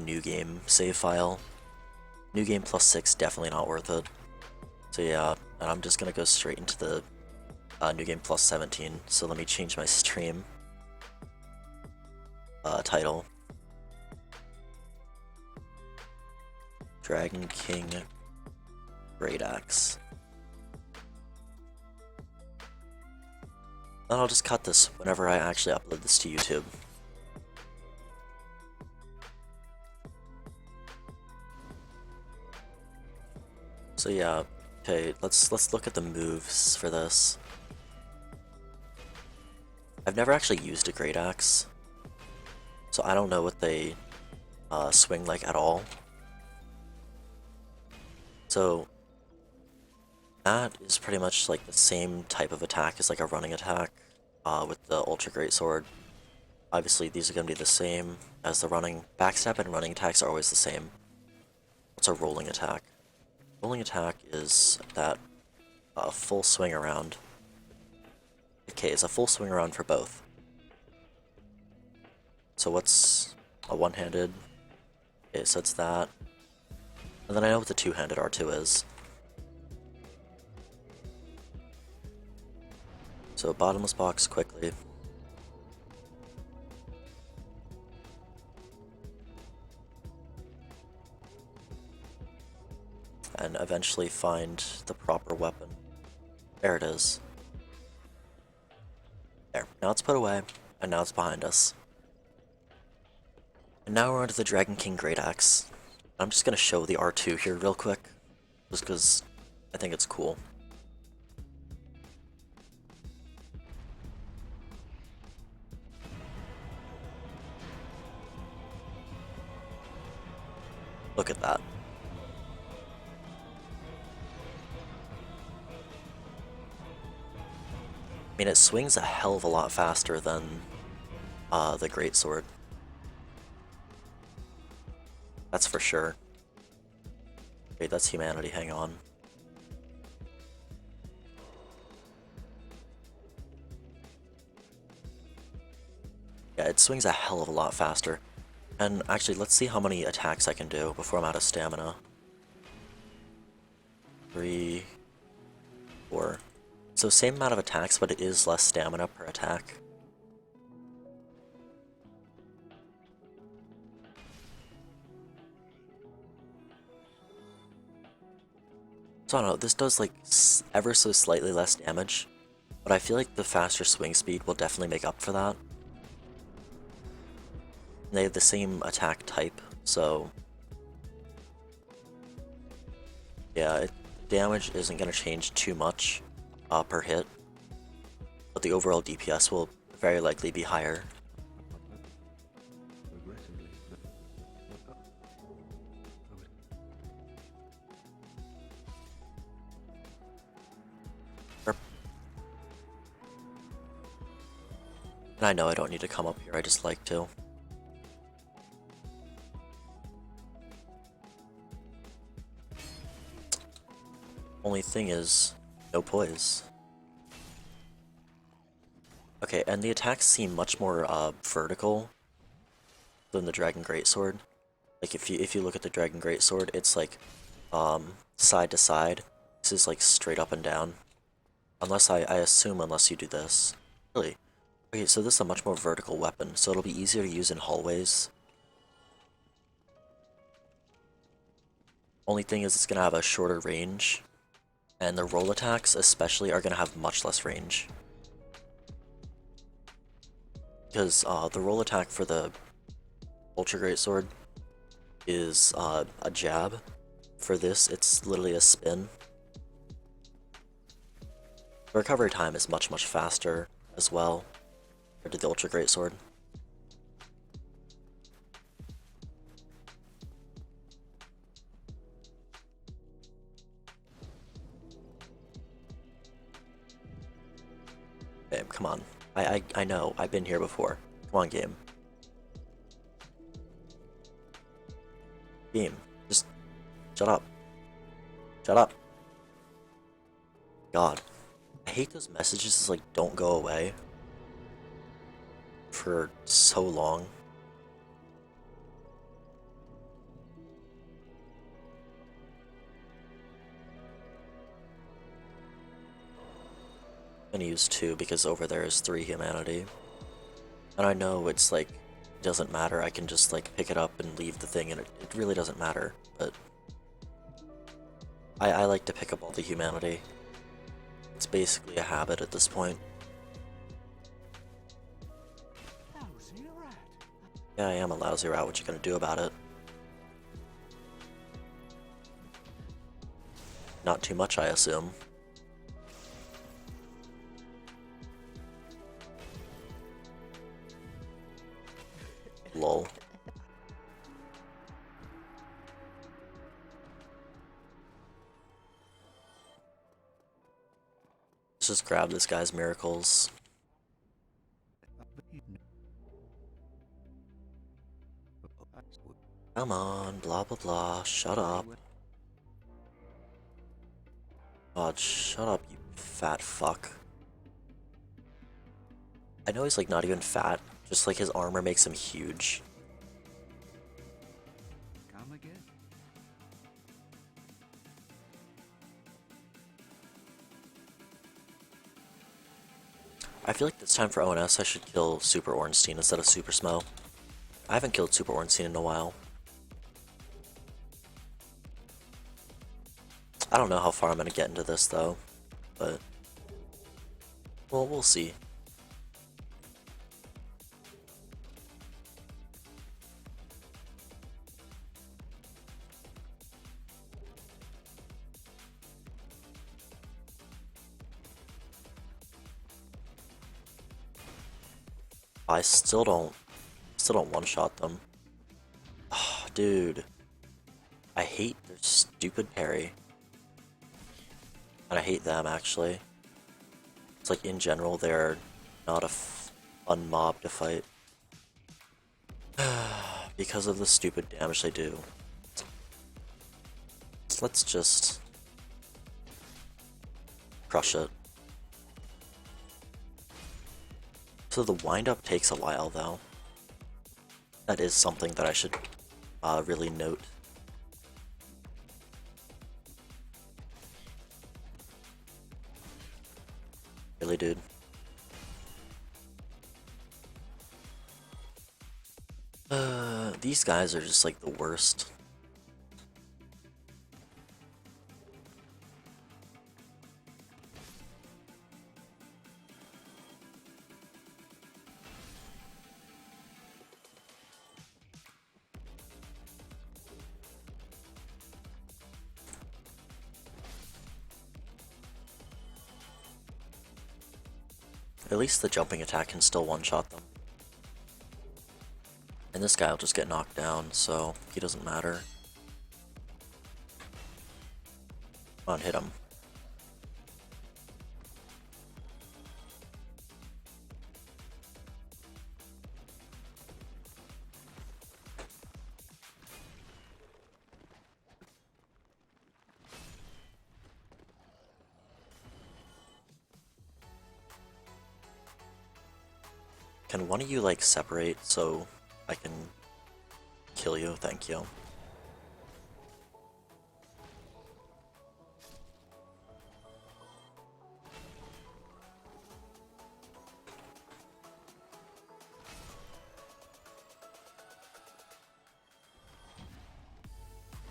new game save file. New game plus 6, definitely not worth it. So yeah, and I'm just gonna go straight into the new game plus 17. So let me change my stream title. Dragon King Greataxe. Then I'll just cut this whenever I actually upload this to YouTube. So yeah, okay, let's look at the moves for this. I've never actually used a Greataxe, so I don't know what they swing like at all. So that is pretty much like the same type of attack as like a running attack with the Ultra Great Sword. Obviously these are going to be the same as the running. Backstab and running attacks are always the same. What's a rolling attack? Rolling attack is that full swing around. Okay, it's a full swing around for both. So what's a one-handed? Okay, so it's that. And then I know what the two-handed R2 is. So bottomless box quickly. And eventually find the proper weapon. There it is. There. Now it's put away, and now it's behind us. And now we're onto the Dragon King Greataxe. I'm just gonna show the R2 here real quick, just because I think it's cool. Look at that. I mean, it swings a hell of a lot faster than the Greatsword. That's for sure. Wait, that's humanity, hang on. Yeah, it swings a hell of a lot faster. And actually, let's see how many attacks I can do before I'm out of stamina. 3, 4. So same amount of attacks, but it is less stamina per attack. So I don't know, this does like ever so slightly less damage, but I feel like the faster swing speed will definitely make up for that. They have the same attack type, so yeah, damage isn't going to change too much per hit, but the overall DPS will very likely be higher. And I know I don't need to come up here, I just like to. Only thing is, no poise. Okay, and the attacks seem much more vertical than the Dragon Greatsword. Like if you look at the Dragon Greatsword, it's like side to side. This is like straight up and down. Unless I assume unless you do this. Really? Okay, so this is a much more vertical weapon, so it'll be easier to use in hallways. Only thing is it's gonna have a shorter range, and the roll attacks especially are gonna have much less range. Because the roll attack for the Ultra Greatsword is a jab. For this, it's literally a spin. The recovery time is much faster as well compared to the Ultra Greatsword. Okay, come on. I know, I've been here before. Come on, game. Game, just shut up. Shut up. God. I hate those messages that, like, don't go away for so long. I'm gonna use 2 because over there is 3 humanity. And I know it's like, it doesn't matter, I can just like pick it up and leave the thing and it really doesn't matter, but I like to pick up all the humanity. It's basically a habit at this point. Yeah, I am a lousy rat, what you gonna do about it? Not too much, I assume. Lol. Let's just grab this guy's miracles. Come on, blah blah blah, shut up. God, shut up, you fat fuck. I know he's like not even fat, just like his armor makes him huge. Come again. I feel like it's time for ONS. I should kill Super Ornstein instead of Super Smo. I haven't killed Super Ornstein in a while. I don't know how far I'm gonna get into this though, but well, we'll see. I still don't one-shot them. Oh, dude. I hate their stupid parry. And I hate them, actually. It's like, in general, they're not a fun mob to fight. Because of the stupid damage they do. So let's just crush it. So the wind-up takes a while, though. That is something that I should really note. Really, dude? These guys are just like the worst. At least the jumping attack can still one-shot them. And this guy will just get knocked down, so he doesn't matter. Come on, hit him. Can one of you, like, separate so I can kill you? Thank you.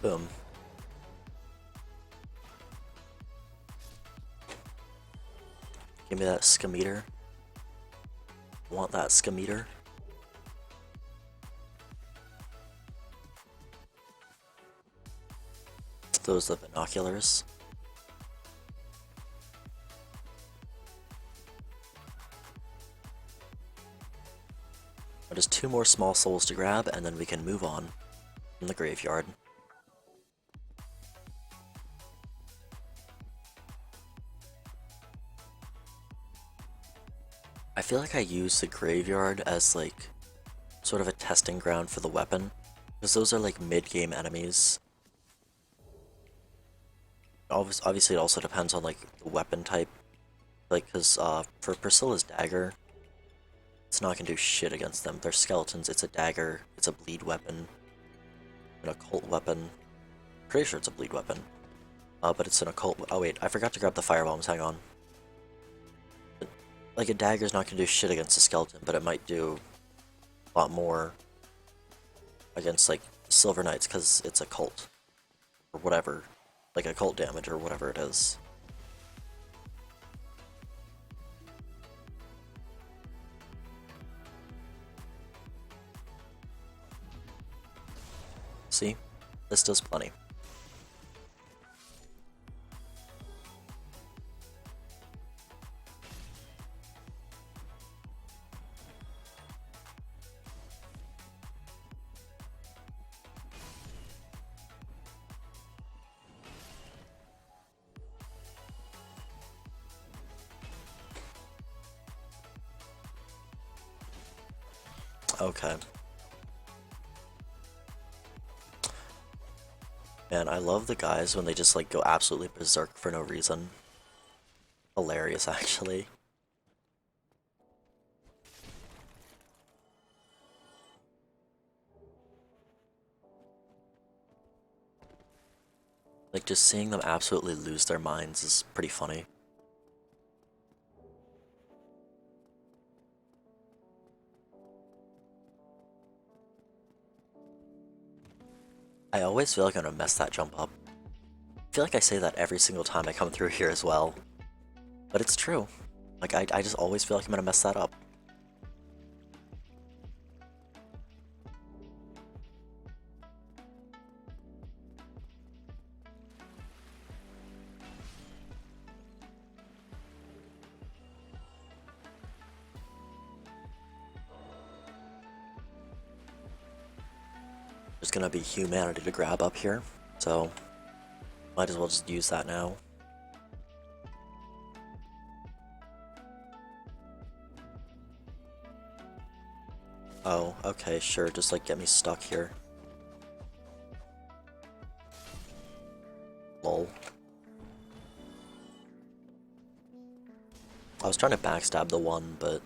Boom. Give me that scameter. Want that scameter? Those are the binoculars. Just 2 more small souls to grab, and then we can move on from the graveyard. I feel like I use the graveyard as like sort of a testing ground for the weapon, because those are like mid-game enemies. Obviously it also depends on like the weapon type, like because for Priscilla's dagger, it's not gonna do shit against them. They're skeletons, it's a dagger, it's a bleed weapon, an occult weapon. Pretty sure it's a bleed weapon. But it's an occult. Oh wait, I forgot to grab the firebombs, hang on. Like, a dagger's not gonna do shit against a skeleton, but it might do a lot more against, like, Silver Knights, because it's a cult. Or whatever. Like, a cult damage, or whatever it is. See? This does plenty. Okay. Man, I love the guys when they just like go absolutely berserk for no reason. Hilarious, actually. Like, just seeing them absolutely lose their minds is pretty funny. I always feel like I'm gonna mess that jump up. I feel like I say that every single time I come through here as well. But it's true. Like, I just always feel like I'm gonna mess that up. There's gonna be humanity to grab up here, so might as well just use that now. Oh, okay, sure, just like get me stuck here. Lol. I was trying to backstab the one, but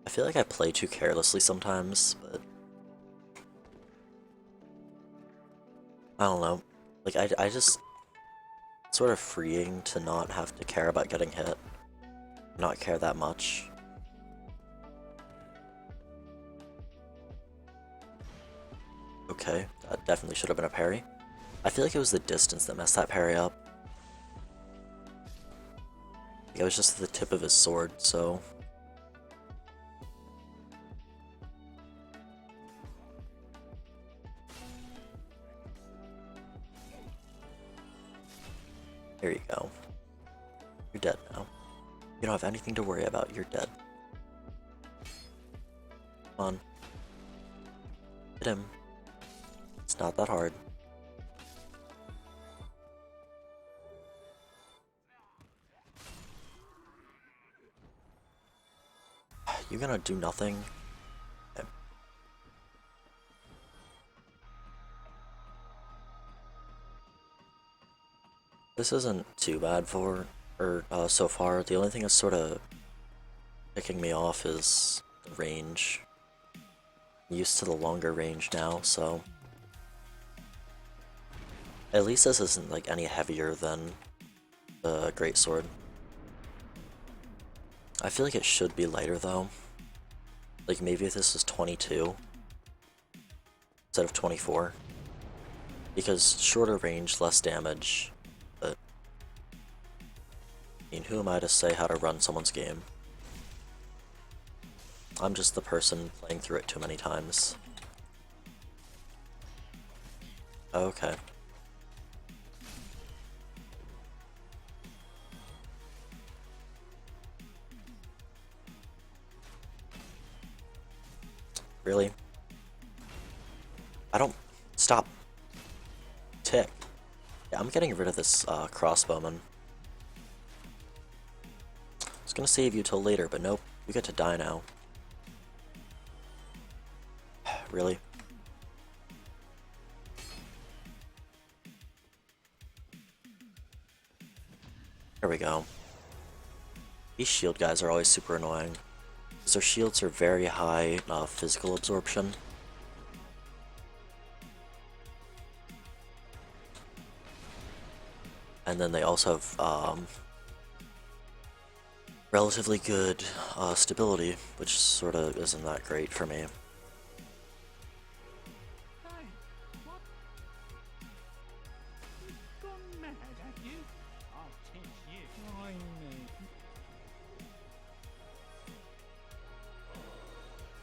I feel like I play too carelessly sometimes, but I don't know. Like, I just sort of freeing to not have to care about getting hit. Not care that much. Okay, that definitely should have been a parry. I feel like it was the distance that messed that parry up. It was just the tip of his sword, so... Here you go. You're dead now. You don't have anything to worry about, you're dead. Come on. Hit him. It's not that hard. You gonna do nothing? Okay. This isn't too bad so far. The only thing that's sort of picking me off is the range. I'm used to the longer range now, so at least this isn't like any heavier than the greatsword. I feel like it should be lighter though. Like maybe if this was 22 instead of 24. Because shorter range, less damage, but I mean, who am I to say how to run someone's game? I'm just the person playing through it too many times. Okay. Really? I don't... Stop. Tick. Yeah, I'm getting rid of this crossbowman. I was gonna save you till later, but nope. You get to die now. Really? There we go. These shield guys are always super annoying. Because their shields are very high physical absorption. And then they also have relatively good stability, which sort of isn't that great for me.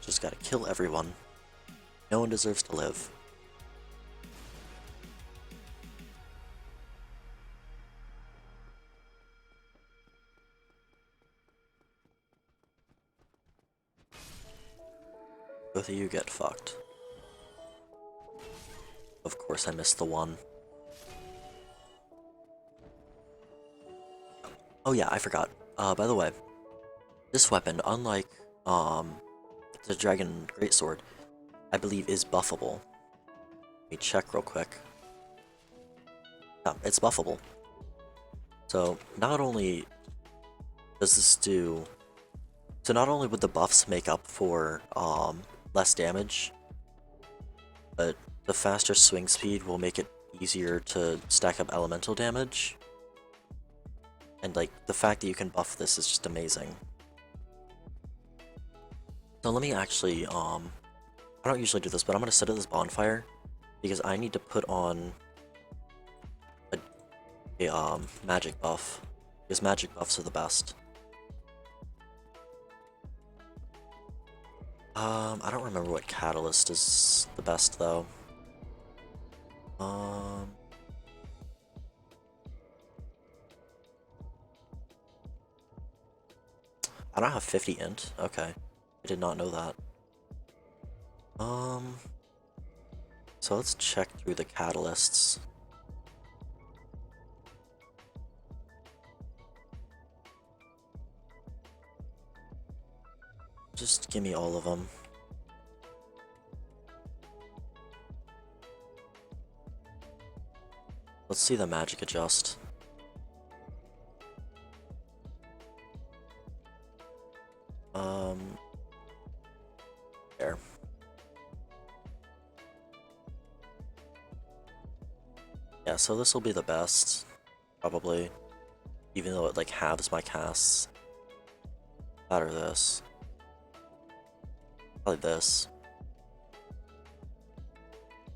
Just gotta kill everyone. No one deserves to live. Both of you get fucked. Of course I missed the one. Oh yeah, I forgot. By the way, this weapon, unlike the Dragon Greatsword, I believe is buffable. Let me check real quick. Yeah, it's buffable. So not only does this do... So not only would the buffs make up for less damage, but the faster swing speed will make it easier to stack up elemental damage. And like, the fact that you can buff this is just amazing. So let me actually, I don't usually do this, but I'm gonna set at this bonfire because I need to put on a magic buff, because magic buffs are the best. I don't remember what catalyst is the best though. I don't have 50 int. Okay, I did not know that. So let's check through the catalysts. Just give me all of them. Let's see the magic adjust. There. Yeah, so this will be the best, probably, even though it like halves my casts. That or this. Probably this.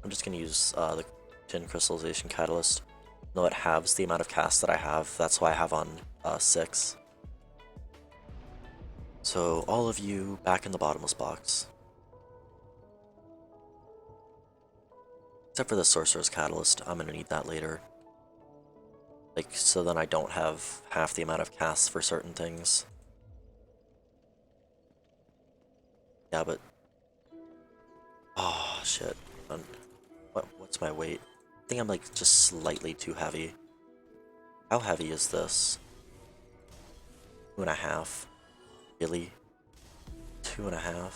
I'm just gonna use the Tin Crystallization Catalyst. Though it halves the amount of casts that I have, that's why I have on 6. So all of you back in the bottomless box. Except for the Sorcerer's Catalyst, I'm gonna need that later. Like, so then I don't have half the amount of casts for certain things. Yeah, but... Oh, shit. What's my weight? I think I'm like just slightly too heavy. How heavy is this? 2.5. Really? 2.5?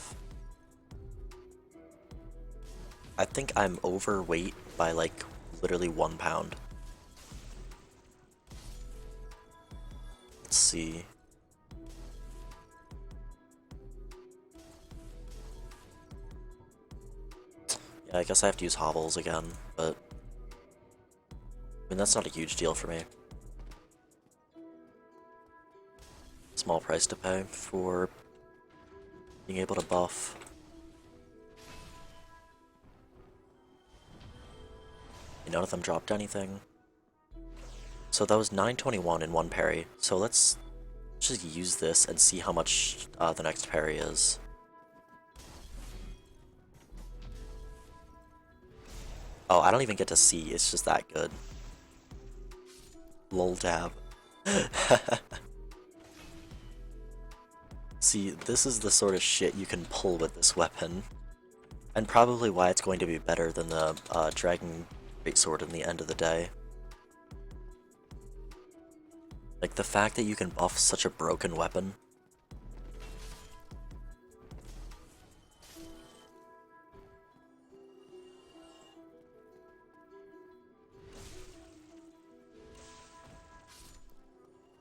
I think I'm overweight by like literally 1 pound. Let's see. Yeah, I guess I have to use hobbles again, but I mean that's not a huge deal for me. Small price to pay for being able to buff. None of them dropped anything. So that was 921 in one parry. So let's just use this and see how much the next parry is. Oh, I don't even get to see. It's just that good. Lol tab. See, this is the sort of shit you can pull with this weapon. And probably why it's going to be better than the Dragon Greatsword in the end of the day. Like, the fact that you can buff such a broken weapon.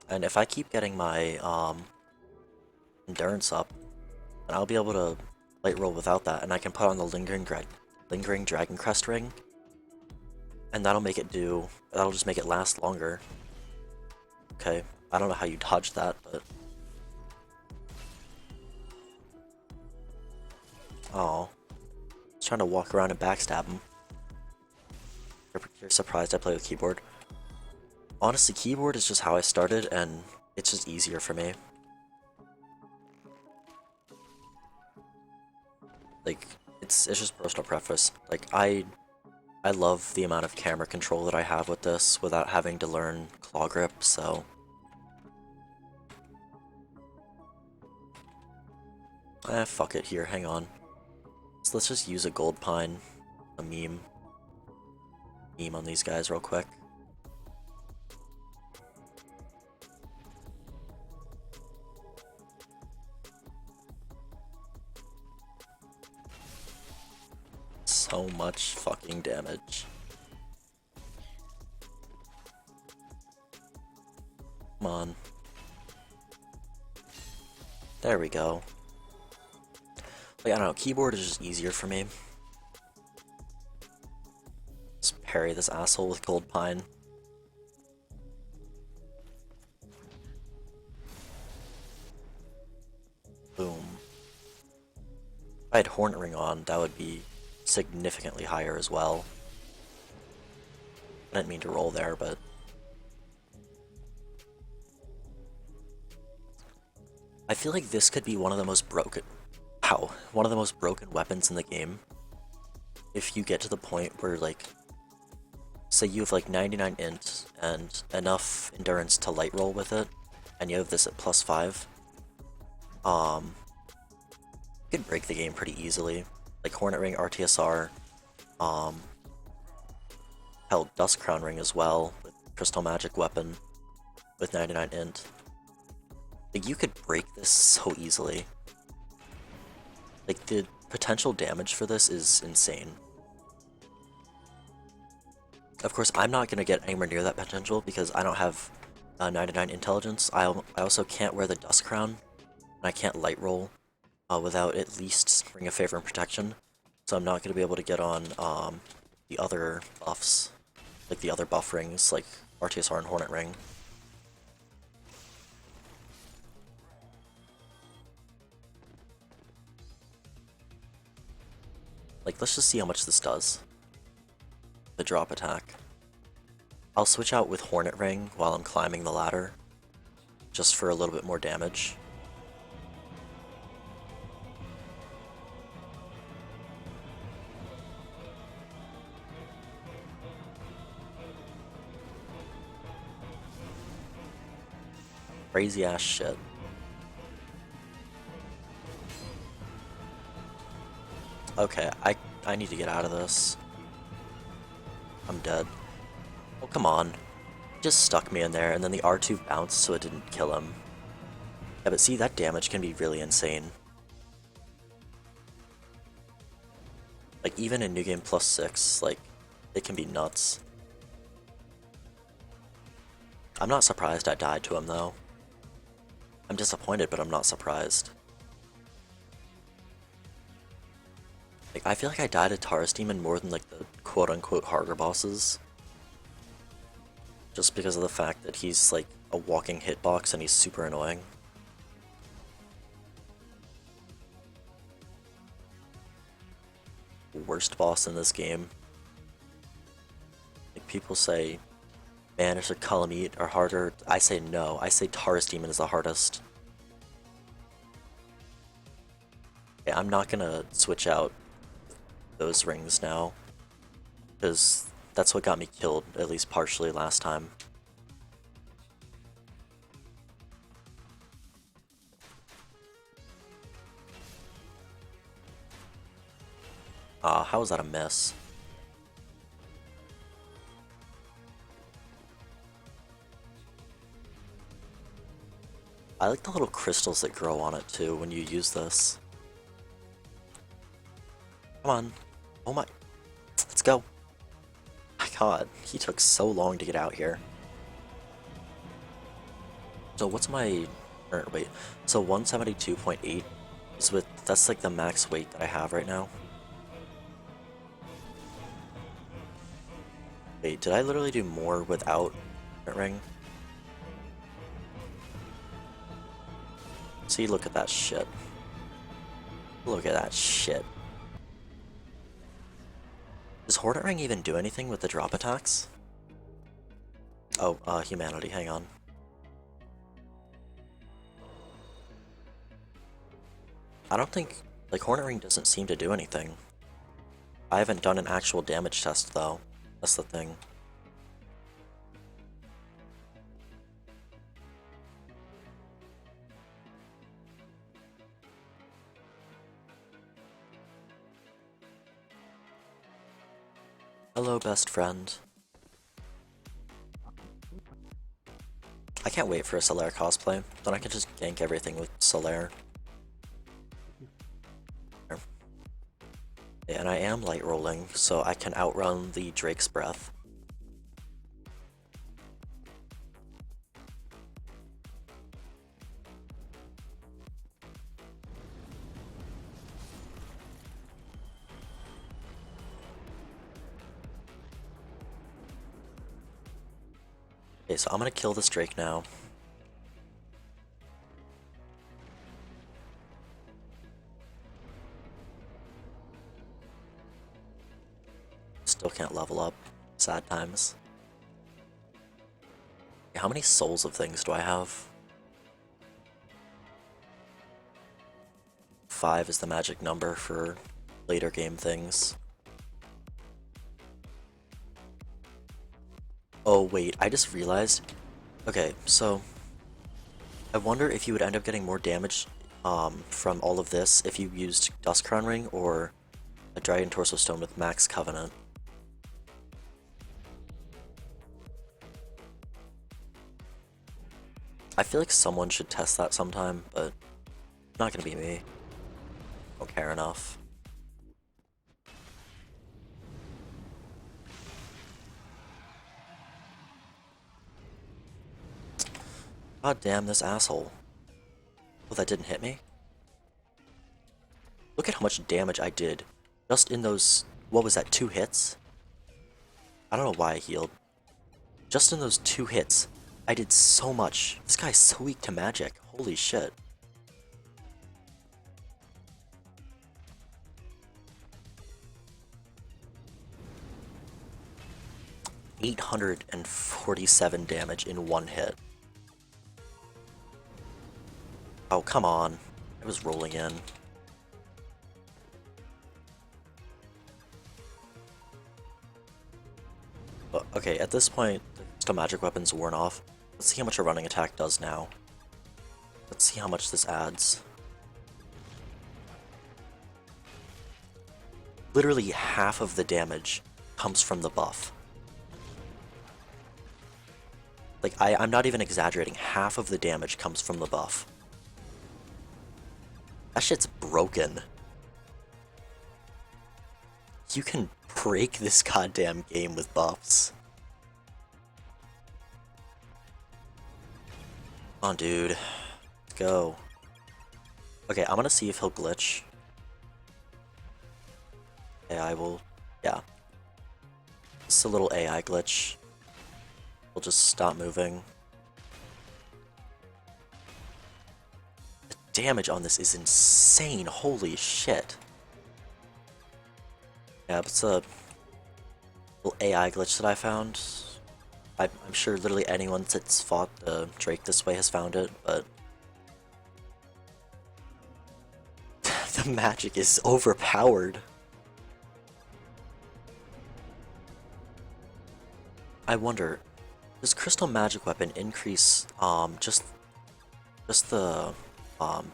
And if I keep getting my endurance up, then I'll be able to light roll without that, and I can put on the Lingering Dragon Crest Ring, and that'll just make it last longer. Okay, I don't know how you dodged that, but... Oh. I was trying to walk around and backstab him. You're surprised I play with keyboard? Honestly, keyboard is just how I started, and it's just easier for me. Like, it's just personal preference. Like, I love the amount of camera control that I have with this without having to learn claw grip, so... fuck it here, hang on. So let's just use a gold pine, a meme on these guys real quick. So much fucking damage. Come on. There we go. Like, I don't know, keyboard is just easier for me. Just parry this asshole with gold pine. Boom. If I had Hornet Ring on, that would be significantly higher as well. I didn't mean to roll there, but... I feel like this could be one of the most broken... Ow. One of the most broken weapons in the game. If you get to the point where, like... Say you have like 99 int and enough endurance to light roll with it, and you have this at +5. You could break the game pretty easily. Like Hornet Ring, RTSR, hell, Dust Crown Ring as well, with Crystal Magic Weapon, with 99 int. Like, you could break this so easily. Like, the potential damage for this is insane. Of course, I'm not going to get anywhere near that potential because I don't have 99 intelligence. I also can't wear the Dust Crown, and I can't light roll without at least Ring of Favor and Protection. So I'm not going to be able to get on the other buffs, like the other buff rings, like RTSR and Hornet Ring. Like, let's just see how much this does. The drop attack. I'll switch out with Hornet Ring while I'm climbing the ladder, just for a little bit more damage. Crazy ass shit. Okay, I need to get out of this. I'm dead. Oh, come on. He just stuck me in there, and then the R2 bounced so it didn't kill him. Yeah, but see, that damage can be really insane. Like, even in New Game +6, like, it can be nuts. I'm not surprised I died to him, though. I'm disappointed, but I'm not surprised. Like, I feel like I died to Taurus Demon more than, like, the quote-unquote harder bosses. Just because of the fact that he's, like, a walking hitbox and he's super annoying. Worst boss in this game. Like, people say Banish or Kalameet are harder. I say no. I say Taurus Demon is the hardest. Yeah, I'm not gonna switch out those rings now, because that's what got me killed, at least partially, last time. How was that a miss? I like the little crystals that grow on it too when you use this. Come on. Oh my. Let's go. My god, he took so long to get out here. So what's my... wait. So 172.8 is with... that's like the max weight that I have right now. Wait, did I literally do more without a ring? See, look at that shit. Look at that shit. Does Hornet Ring even do anything with the drop attacks? Oh, humanity, hang on. I don't think, like, Hornet Ring doesn't seem to do anything. I haven't done an actual damage test, though. That's the thing. Hello, best friend. I can't wait for a Solaire cosplay. Then I can just gank everything with Solaire. Yeah, and I am light rolling, so I can outrun the Drake's Breath. Okay, so I'm gonna kill this Drake now. Still can't level up. Sad times. How many souls of things do I have? 5 is the magic number for later game things. Oh wait, I just realized. Okay, so I wonder if you would end up getting more damage from all of this if you used Dust Crown Ring or a Dragon Torso Stone with Max Covenant. I feel like someone should test that sometime, but it's not gonna be me. I don't care enough. God damn this asshole. Oh, that didn't hit me? Look at how much damage I did just in those, what was that, 2 hits? I don't know why I healed. Just in those 2 hits, I did so much. This guy's so weak to magic. Holy shit. $847 damage in 1 hit. Oh, come on. It was rolling in. But, okay, at this point, the magic weapon's worn off. Let's see how much a running attack does now. Let's see how much this adds. Literally half of the damage comes from the buff. Like, I'm not even exaggerating. Half of the damage comes from the buff. That shit's broken. You can break this goddamn game with buffs. Come on, dude. Let's go. Okay, I'm gonna see if he'll glitch. AI will... yeah. It's a little AI glitch. We'll just stop moving. The damage on this is insane. Holy shit. Yeah, but it's a little AI glitch that I found. I'm sure literally anyone that's fought Drake this way has found it, but the magic is overpowered. I wonder, does Crystal Magic Weapon increase just the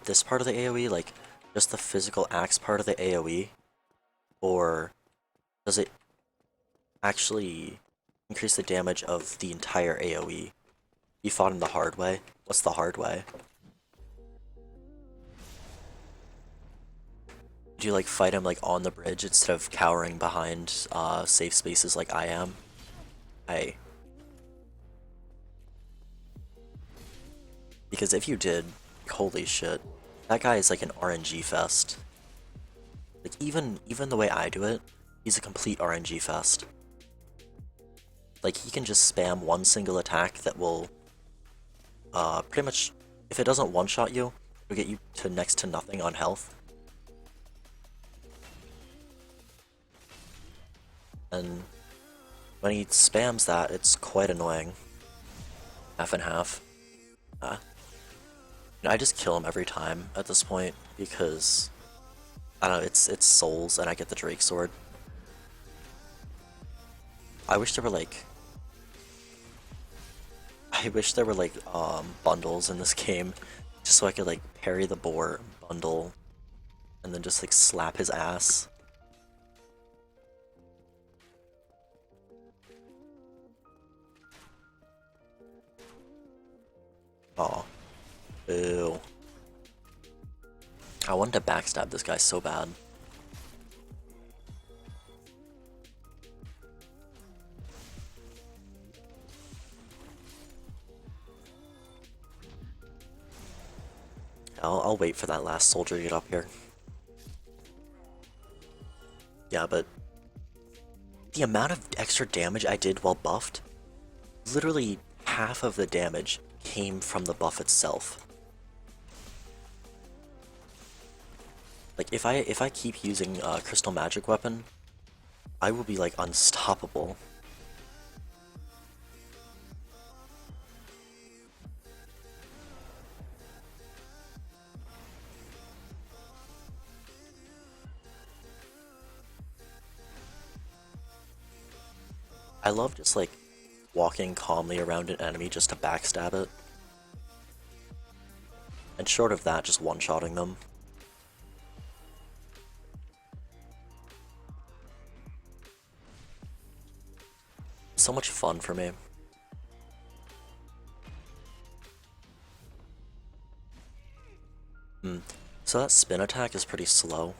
this part of the AoE, like just the physical axe part of the AoE, or does it actually increase the damage of the entire AoE? You fought him the hard way? What's the hard way? Do you like fight him like on the bridge instead of cowering behind safe spaces like I am? Because if you did, holy shit, that guy is like an RNG fest. Like even the way I do it, he's a complete RNG fest. Like he can just spam one single attack that will pretty much, if it doesn't one-shot you, It'll get you to next to nothing on health. And when he spams that, it's quite annoying. Half and half. I just kill him every time at this point because I don't know, it's souls and I get the Drake sword. I wish there were like bundles in this game just so I could like parry the boar bundle and then just like slap his ass. Aw. Ew. I wanted to backstab this guy so bad. I'll wait for that last soldier to get up here. Yeah, but the amount of extra damage I did while buffed, literally half of the damage came from the buff itself. Like if I keep using Crystal Magic Weapon, I will be like unstoppable. I love just like walking calmly around an enemy just to backstab it. And short of that, just one-shotting them. So much fun for me. So that spin attack is pretty slow.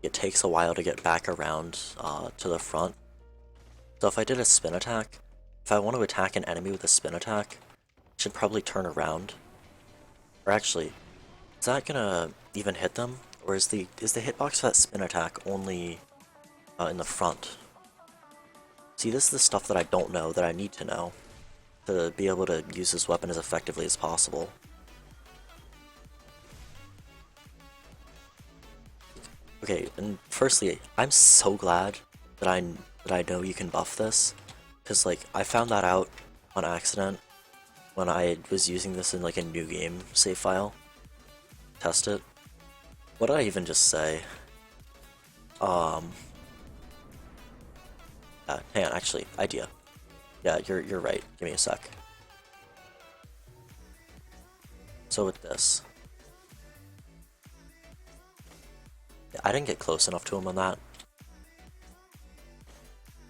It takes a while to get back around to the front. So if I did a spin attack, if I want to attack an enemy with a spin attack, I should probably turn around. Or actually, is that gonna even hit them? Or is the hitbox for that spin attack only in the front? See, this is the stuff that I don't know that I need to know to be able to use this weapon as effectively as possible. Okay, and firstly, I'm so glad that I know you can buff this, because like I found that out on accident when I was using this in like a new game save file. Test it. What did I even just say? Hang on, actually, idea. Yeah, you're right. Give me a sec. So with this, I didn't get close enough to him on that.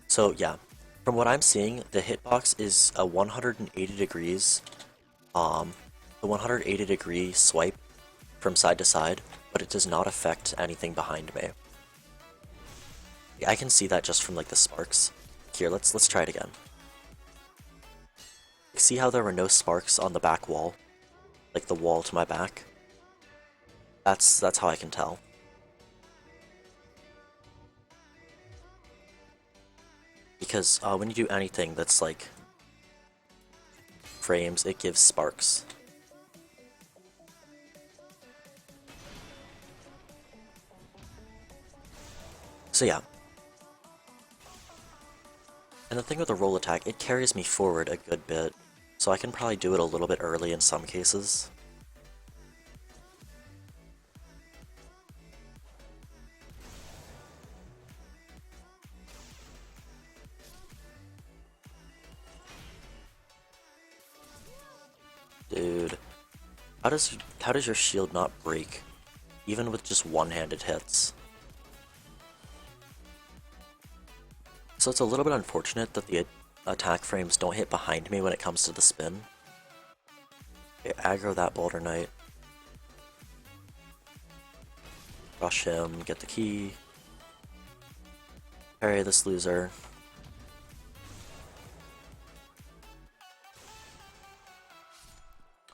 So yeah, from what I'm seeing, the hitbox is a 180 degrees, the 180 degree swipe from side to side, but it does not affect anything behind me. I can see that just from like the sparks. Here, let's try it again. See how there were no sparks on the back wall? Like the wall to my back? That's how I can tell. Because when you do anything that's like frames, it gives sparks. So yeah. And the thing with the roll attack, it carries me forward a good bit, so I can probably do it a little bit early in some cases. Dude, how does your shield not break, even with just one-handed hits? So it's a little bit unfortunate that the attack frames don't hit behind me when it comes to the spin. Okay, aggro that Boulder Knight. Rush him, get the key. Parry this loser.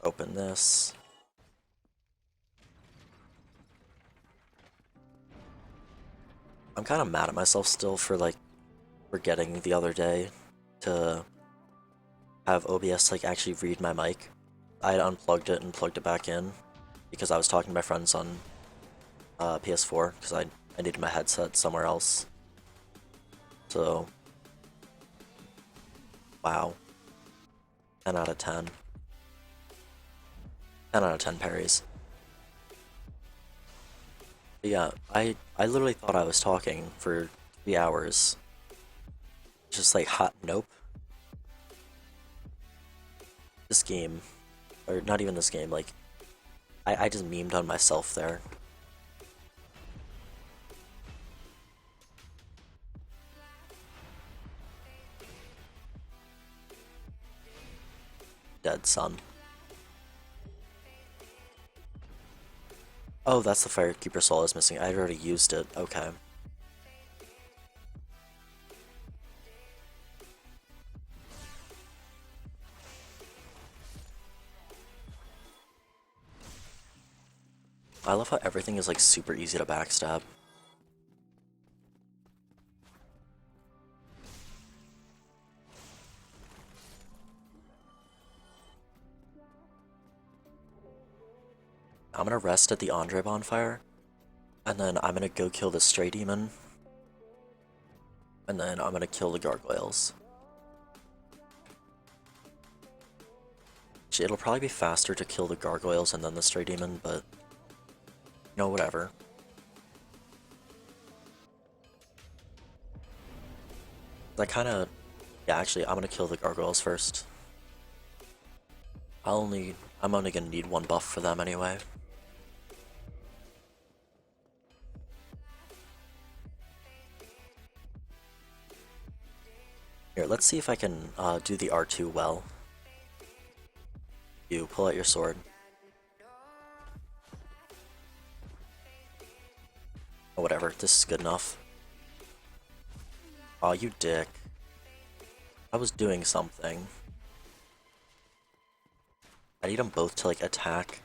Open this. I'm kind of mad at myself still for like forgetting the other day to have OBS like actually read my mic. I had unplugged it and plugged it back in because I was talking to my friends on PS4 because I needed my headset somewhere else. So, wow. 10 out of 10. 10 out of 10 parries. But yeah, I literally thought I was talking for 3 hours. Just like, hot nope. This game, or not even this game, like, I just memed on myself there. Dead son. Oh, that's the Firekeeper soul I was missing. I'd already used it. Okay. I love how everything is like super easy to backstab. I'm gonna rest at the Andre bonfire, and then I'm gonna go kill the Stray Demon, and then I'm gonna kill the gargoyles. It'll probably be faster to kill the gargoyles and then the Stray Demon, but you know, whatever. I kinda... Yeah, actually, I'm gonna kill the gargoyles first. I'm only gonna need one buff for them anyway. Here, let's see if I can do the R2 well. You pull out your sword. Oh, whatever, this is good enough. Aw, you dick. I was doing something. I need them both to, like, attack.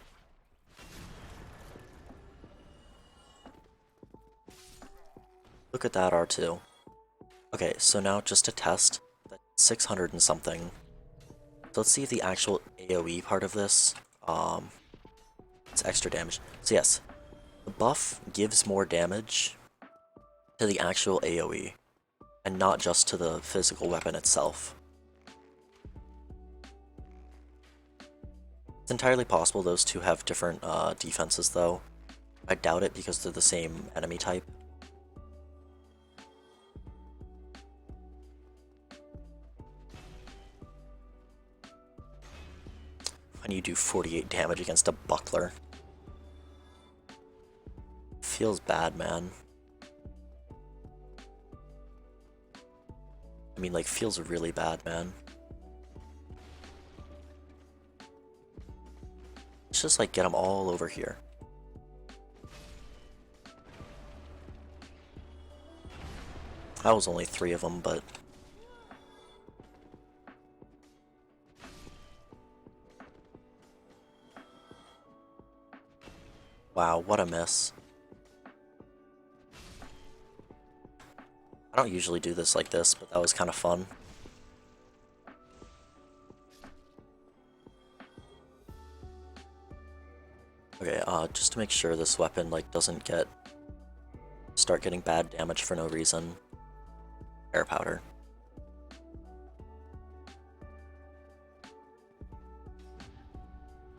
Look at that R2. Okay, so now just to test, that's 600 and something. So let's see if the actual AoE part of this, it's extra damage. So yes, the buff gives more damage to the actual AoE, and not just to the physical weapon itself. It's entirely possible those two have different defenses though. I doubt it because they're the same enemy type. When you do 48 damage against a buckler. Feels bad, man. I mean, like, feels really bad, man. Let's just, like, get them all over here. That was only 3 of them, but... Wow, what a miss. I don't usually do this like this, but that was kind of fun. Okay, just to make sure this weapon, like, doesn't start getting bad damage for no reason. Air powder.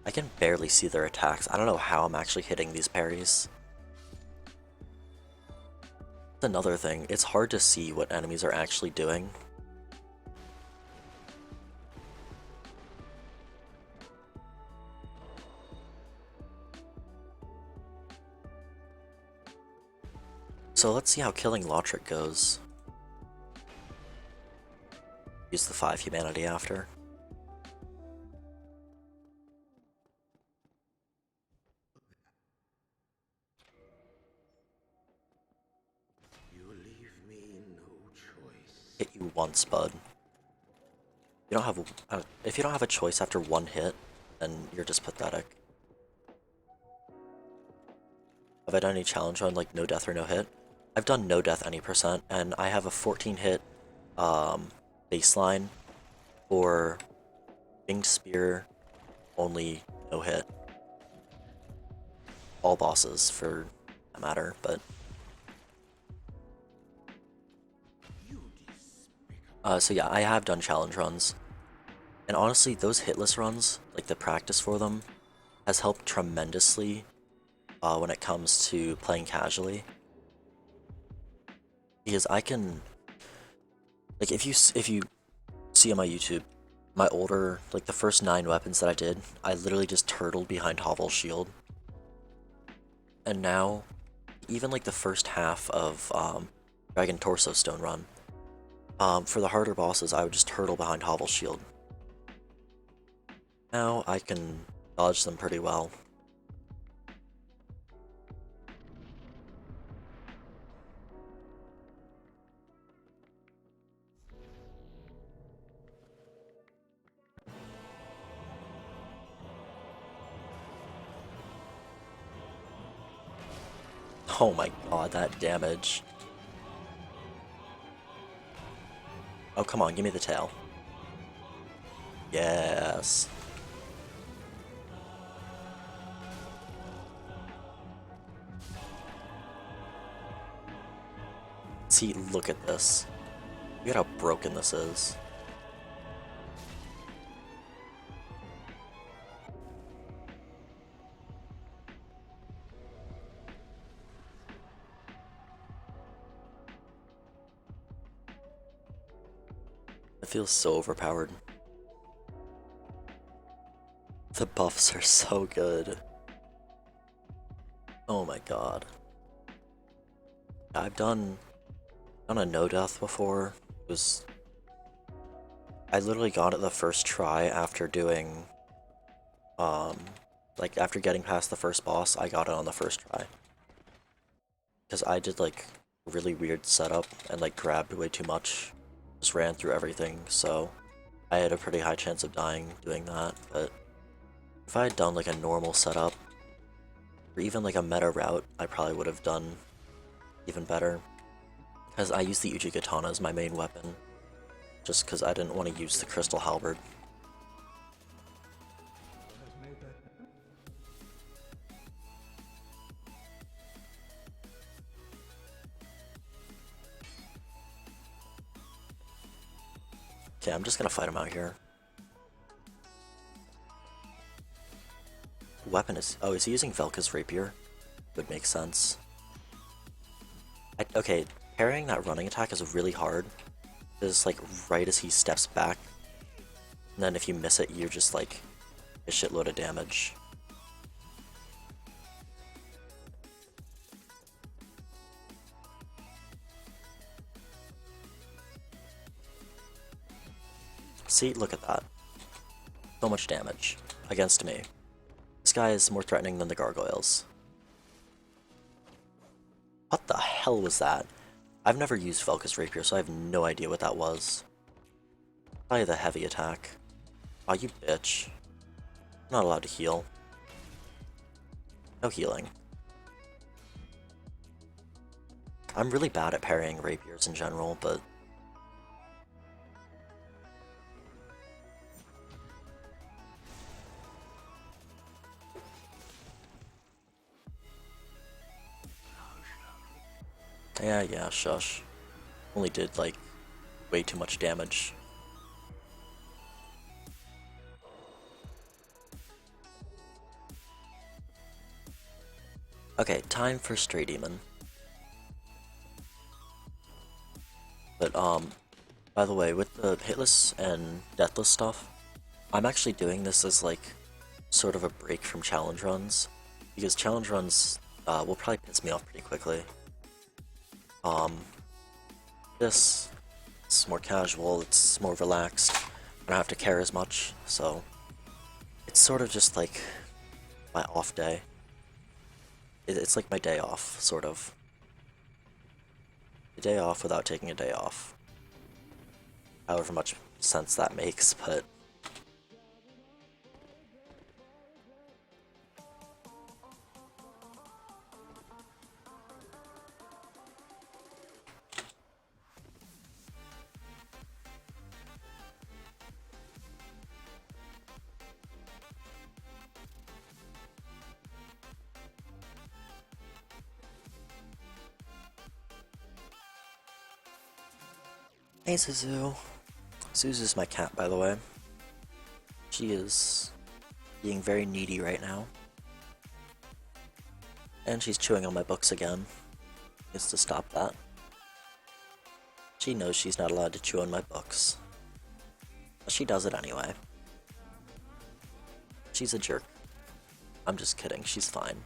I can barely see their attacks. I don't know how I'm actually hitting these parries. That's another thing. It's hard to see what enemies are actually doing. So let's see how killing Lotric goes. Use the 5 humanity after. Hit you once, bud. You don't have if you don't have a choice after 1 hit, then you're just pathetic. Have I done any challenge on like no death or no hit? I've done no death any percent, and I have a 14 hit baseline for Winged Spear, only no hit. All bosses for that matter, but so yeah, I have done challenge runs, and honestly, those hitless runs, like the practice for them, has helped tremendously when it comes to playing casually. Because I can, like, if you see on my YouTube, my older, like the first 9 weapons that I did, I literally just turtled behind Hovel's shield. And now, even like the first half of Dragon Torso Stone run, for the harder bosses, I would just turtle behind Hovel's shield. Now I can dodge them pretty well. Oh my god, that damage. Oh, come on, give me the tail. Yes. See, look at this. Look at how broken this is. It feels so overpowered. The buffs are so good. Oh my god. I've done a no death before. It was I literally got it the first try after doing like after getting past the first boss, I got it on the first try. Because I did like a really weird setup and like grabbed way too much. Just ran through everything, so I had a pretty high chance of dying doing that, but if I had done like a normal setup, or even like a meta route, I probably would have done even better. Because I used the Uji Katana as my main weapon, just because I didn't want to use the Crystal Halberd. Okay, I'm just gonna fight him out here. Weapon is... oh, is he using Velka's Rapier? Would make sense. Okay, parrying that running attack is really hard. It's like right as he steps back. And then if you miss it, you're just like a shitload of damage. See, look at that. So much damage against me. This guy is more threatening than the gargoyles. What the hell was that? I've never used Velka's Rapier, so I have no idea what that was. Probably the heavy attack. Aw, you bitch. I'm not allowed to heal. No healing. I'm really bad at parrying rapiers in general, but... yeah, shush. Only did, like, way too much damage. Okay, time for Stray Demon. But, by the way, with the hitless and deathless stuff, I'm actually doing this as, like, sort of a break from challenge runs, because challenge runs will probably piss me off pretty quickly. This is more casual, it's more relaxed, I don't have to care as much, so it's sort of just like my off day. It's like my day off, sort of. A day off without taking a day off. However much sense that makes, but... Hey Zuzu. Zuzu's my cat, by the way. She is being very needy right now. And she's chewing on my books again. Needs to stop that. She knows she's not allowed to chew on my books. But she does it anyway. She's a jerk. I'm just kidding, she's fine.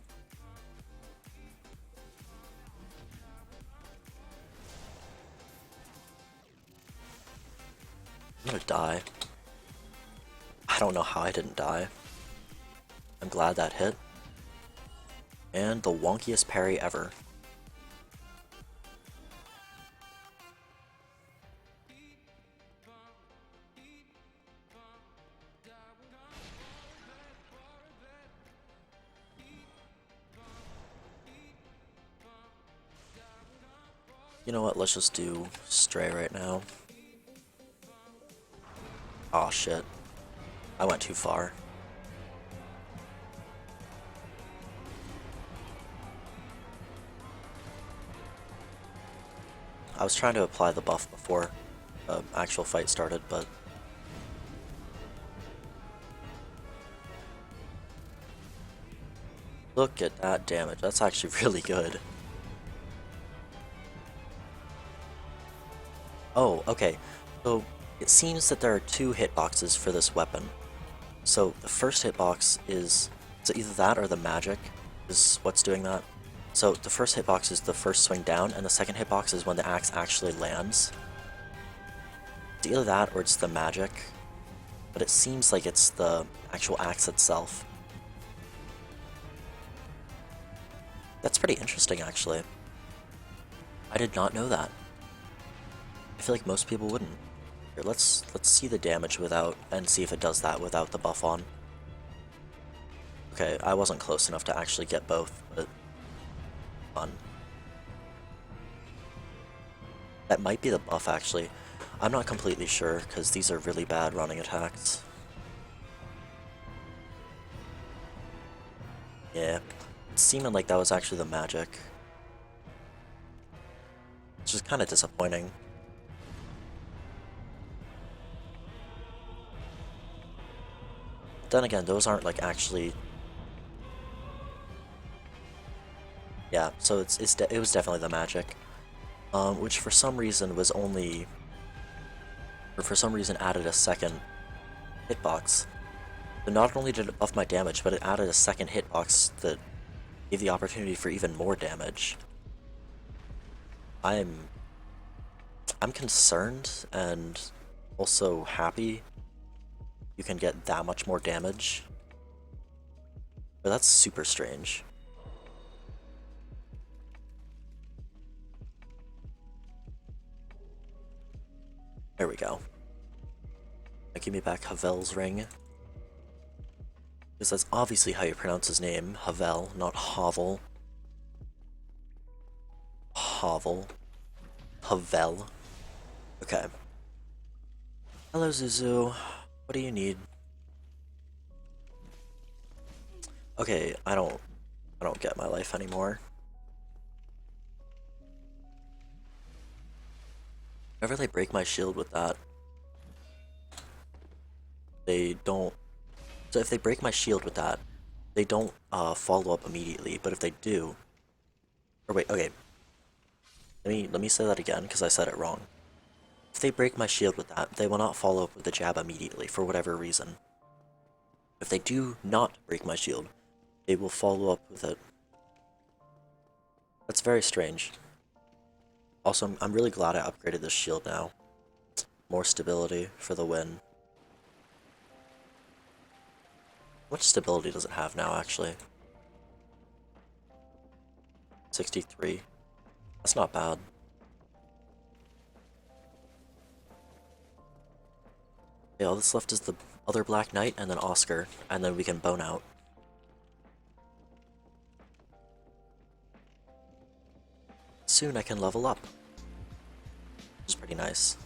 I'm gonna die. I don't know how I didn't die. I'm glad that hit. And the wonkiest parry ever. You know what, let's just do Stray right now. Aw, shit. I went too far. I was trying to apply the buff before the actual fight started, but... Look at that damage, that's actually really good. Oh, okay. So, it seems that there are two hitboxes for this weapon. So, the first hitbox is either that or the magic is what's doing that. So, the first hitbox is the first swing down, and the second hitbox is when the axe actually lands. It's either that or it's the magic, but it seems like it's the actual axe itself. That's pretty interesting, actually. I did not know that. I feel like most people wouldn't. Here, let's see the damage without, and see if it does that without the buff on. Okay, I wasn't close enough to actually get both, but fun. That might be the buff, actually. I'm not completely sure, because these are really bad running attacks. Yeah, it's seeming like that was actually the magic. It's just kind of disappointing. Then again, those aren't like actually... Yeah, so it was definitely the magic. Which for some reason was only... Or for some reason added a second hitbox. So not only did it buff my damage, but it added a second hitbox that gave the opportunity for even more damage. I'm concerned and also happy you can get that much more damage. But that's super strange. There we go. Now give me back Havel's ring. Because that's obviously how you pronounce his name. Havel, not Havel. Havel. Havel. Okay. Hello, Zuzu. What do you need? Okay, I don't get my life anymore. Whenever they break my shield with that, they don't... So if they break my shield with that, they don't follow up immediately, but if they do... Or wait, okay. Let me say that again, because I said it wrong. If they break my shield with that, they will not follow up with the jab immediately, for whatever reason. If they do not break my shield, they will follow up with it. That's very strange. Also, I'm really glad I upgraded this shield now. More stability for the win. What stability does it have now, actually? 63. That's not bad. Okay, all that's left is the other Black Knight and then Oscar, and then we can bone out. Soon I can level up. Which is pretty nice.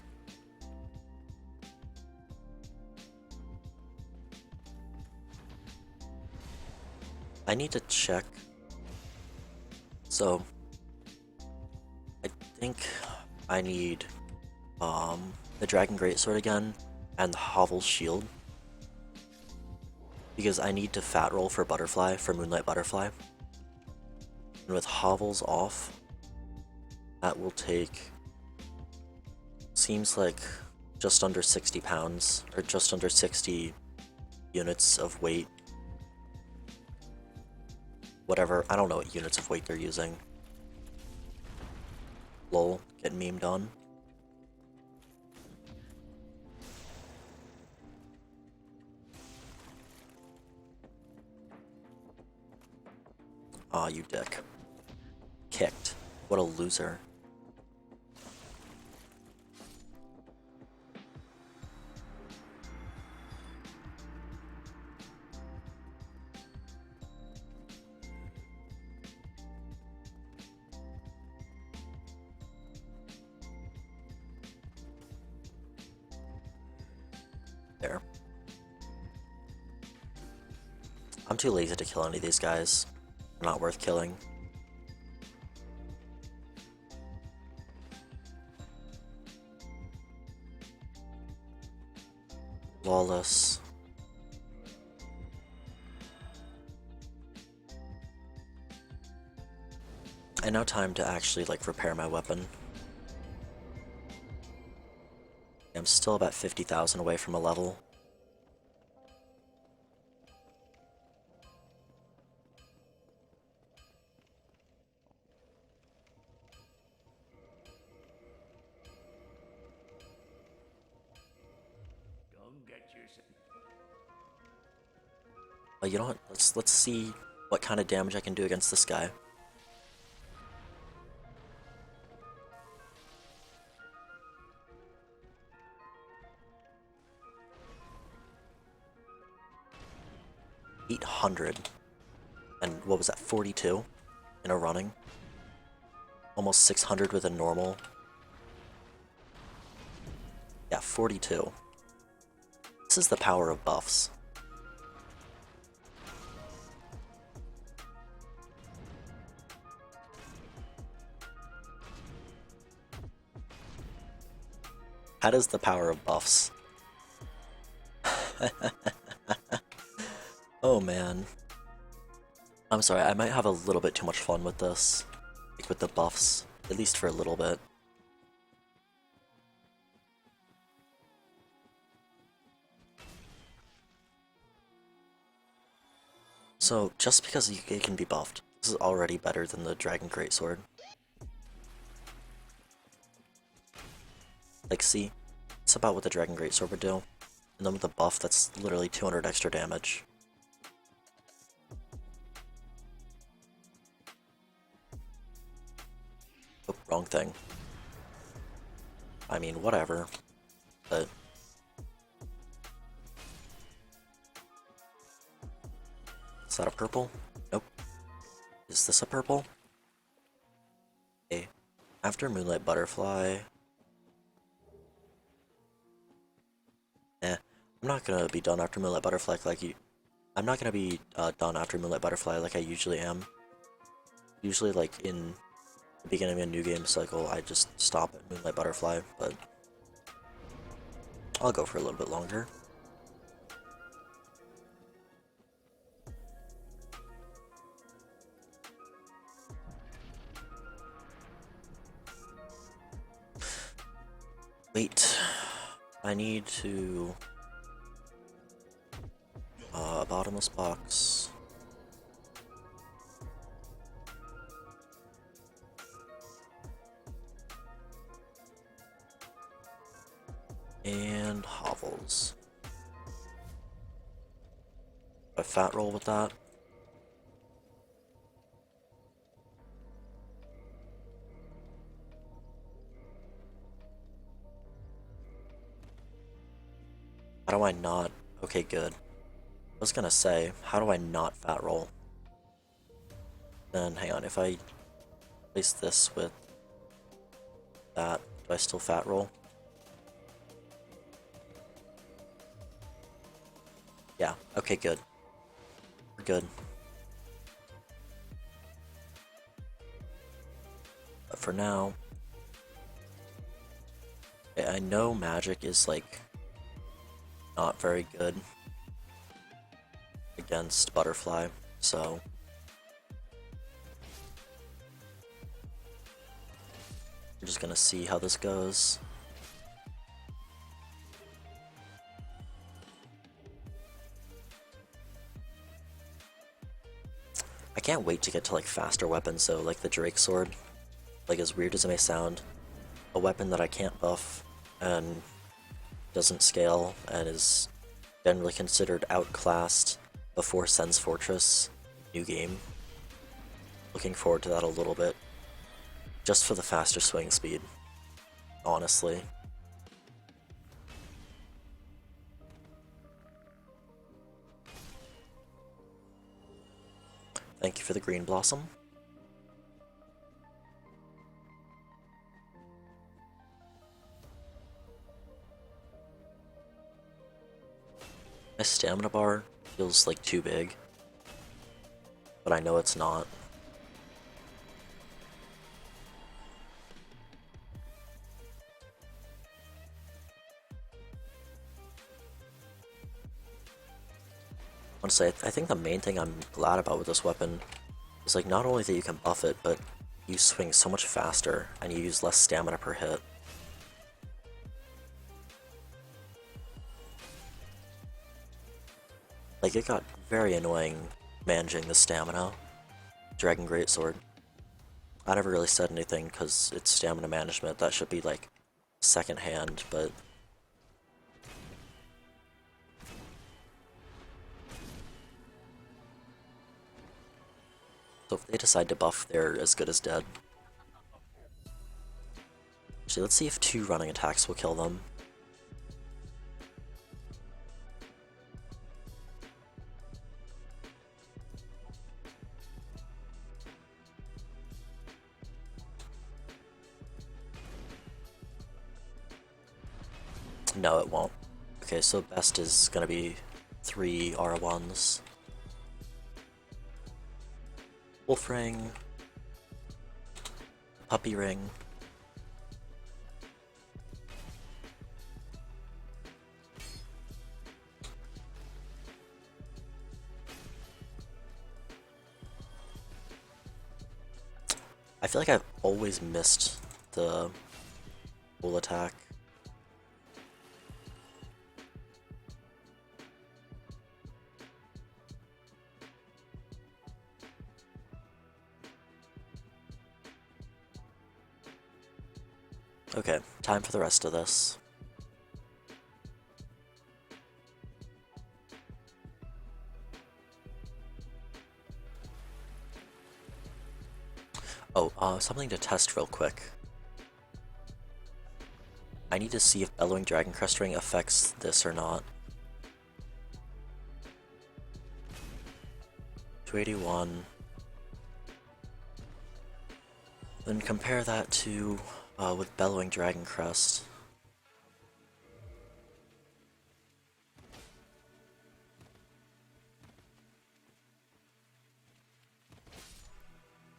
I need to check. So, I think I need the Dragon Greatsword again, and the Hovel's Shield. Because I need to fat roll for Butterfly, for Moonlight Butterfly. And with Hovels off, that will take, seems like just under 60 pounds, or just under 60 units of weight. Whatever, I don't know what units of weight they're using. Lol, get memed on. Aw, you dick. Kicked. What a loser. There. I'm too lazy to kill any of these guys. They're not worth killing. Lawless. And now time to actually like repair my weapon. I'm still about 50,000 away from a level. You know what? Let's see what kind of damage I can do against this guy. $800. And what was that, 42 in a running? Almost 600 with a normal. Yeah, 42. This is the power of buffs. That is the power of buffs. Oh man. I'm sorry, I might have a little bit too much fun with this. Like with the buffs, at least for a little bit. So, just because it can be buffed, this is already better than the Dragon Greatsword. Like, see? It's about what the Dragon Greatsword would do. And then with the buff, that's literally 200 extra damage. Oh, wrong thing. I mean, whatever. But... is that a purple? Nope. Is this a purple? Okay. After Moonlight Butterfly... I'm not gonna be done after Moonlight Butterfly like you... I'm not gonna be done after Moonlight Butterfly like I usually am. Usually, like, in the beginning of a new game cycle, I just stop at Moonlight Butterfly, but... I'll go for a little bit longer. Wait... I need to... bottomless box. And hovels. A fat roll with that. How do I not? Okay, good. I was gonna say, how do I not fat roll? Then, hang on, if I place this with that, do I still fat roll? Yeah, okay, good. We're good. But for now... I know magic is, like, not very good against butterfly, so... we're just gonna see how this goes. I can't wait to get to, like, faster weapons, though, like the Drake Sword. Like, as weird as it may sound, a weapon that I can't buff and doesn't scale and is generally considered outclassed before Sen's Fortress. New game. Looking forward to that a little bit. Just for the faster swing speed, honestly. Thank you for the green blossom. My stamina bar feels like too big, but I know it's not. Honestly, I think the main thing I'm glad about with this weapon is, like, not only that you can buff it, but you swing so much faster and you use less stamina per hit. Like, it got very annoying managing the stamina. Dragon Greatsword. I never really said anything because it's stamina management, that should be, like, second hand, but... so if they decide to buff, they're as good as dead. Actually, let's see if 2 running attacks will kill them. No, it won't. Okay, so best is gonna be 3 R1s. Wolf Ring. Puppy Ring. I feel like I've always missed the full attack. Okay, time for the rest of this. Oh, something to test real quick. I need to see if Bellowing Dragon Crest Ring affects this or not. 281. Then compare that to with Bellowing Dragon Crest.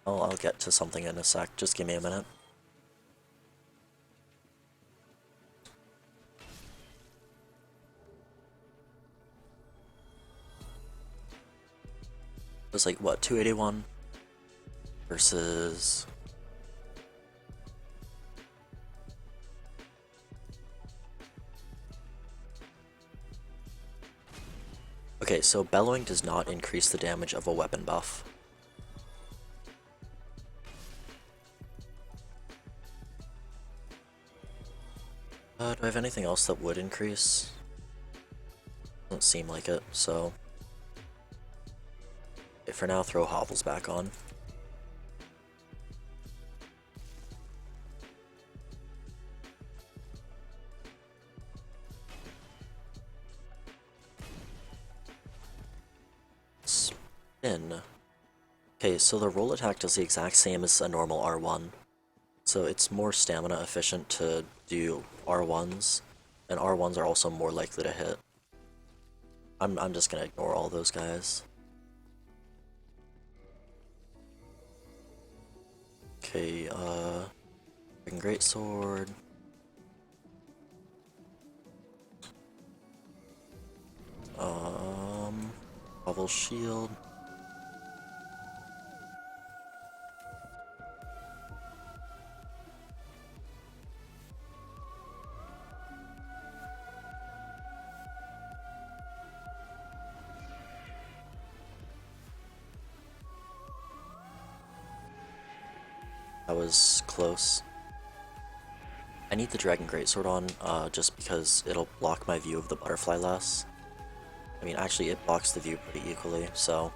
I'll get to something in a sec, just give me a minute. It's like, what, 281 versus... okay, so Bellowing does not increase the damage of a weapon buff. Do I have anything else that would increase? Doesn't seem like it, so... okay, for now, throw Hovels back on. Spin. Okay, so the roll attack does the exact same as a normal R1. So it's more stamina efficient to do R1s, and R1s are also more likely to hit. I'm just gonna ignore all those guys. Okay, Dragon Greatsword. full shield. That was close. I need the Dragon Greatsword on, just because it'll block my view of the butterfly less. I mean, actually, it blocks the view pretty equally, so...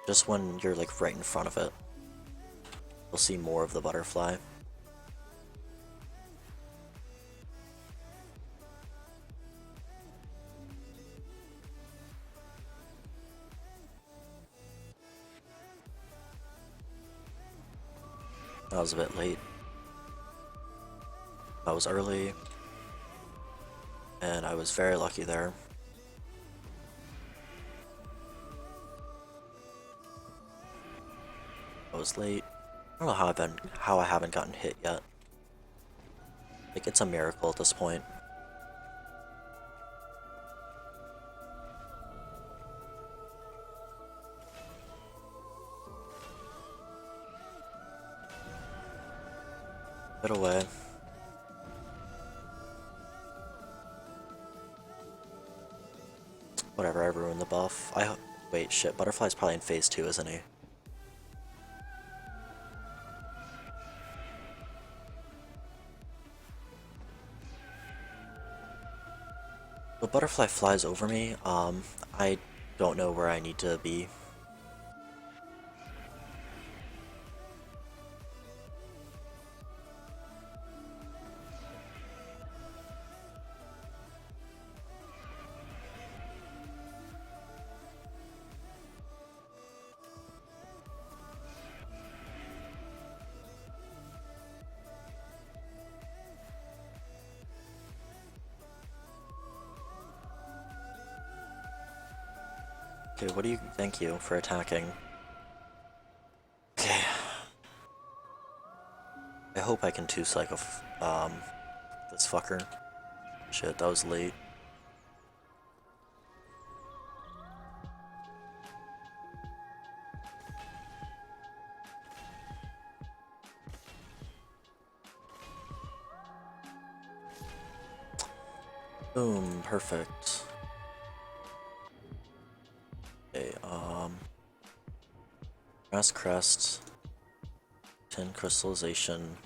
Just when you're, like, right in front of it, you'll see more of the butterfly. I was a bit late. I was early, and I was very lucky there. I was late. I don't know how I haven't gotten hit yet. Like, it's a miracle at this point. Get away. Whatever, I ruined the buff. Wait, shit, Butterfly's probably in phase 2, isn't he? The Butterfly flies over me, I don't know where I need to be. Okay, what do you... Thank you for attacking. Okay. I hope I can two-cycle, this fucker. Shit, that was late. Boom, perfect. Okay, Grass Crest, 10 Crystallization,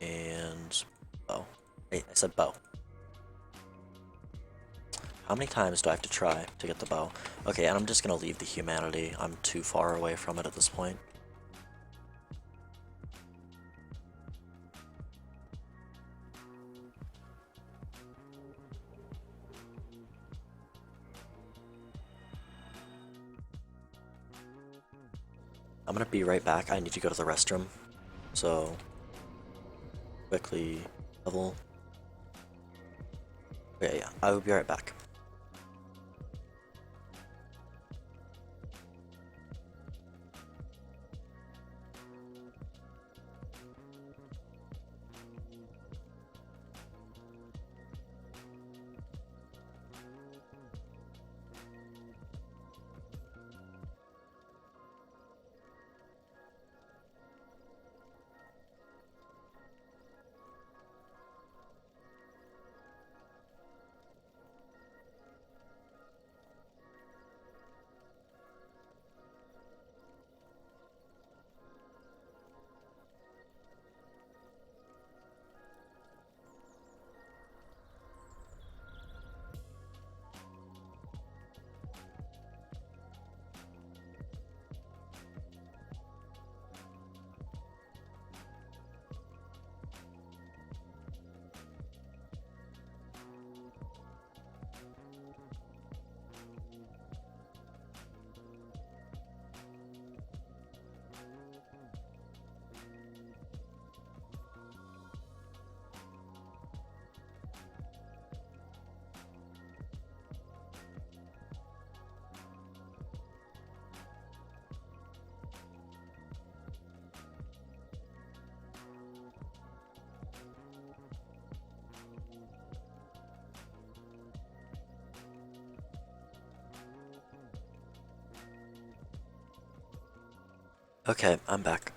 and bow. Hey, I said bow. How many times do I have to try to get the bow? Okay, and I'm just gonna leave the humanity. I'm too far away from it at this point. I'm gonna be right back. I need to go to the restroom. So, quickly level. Okay, yeah, I will be right back. Okay, I'm back.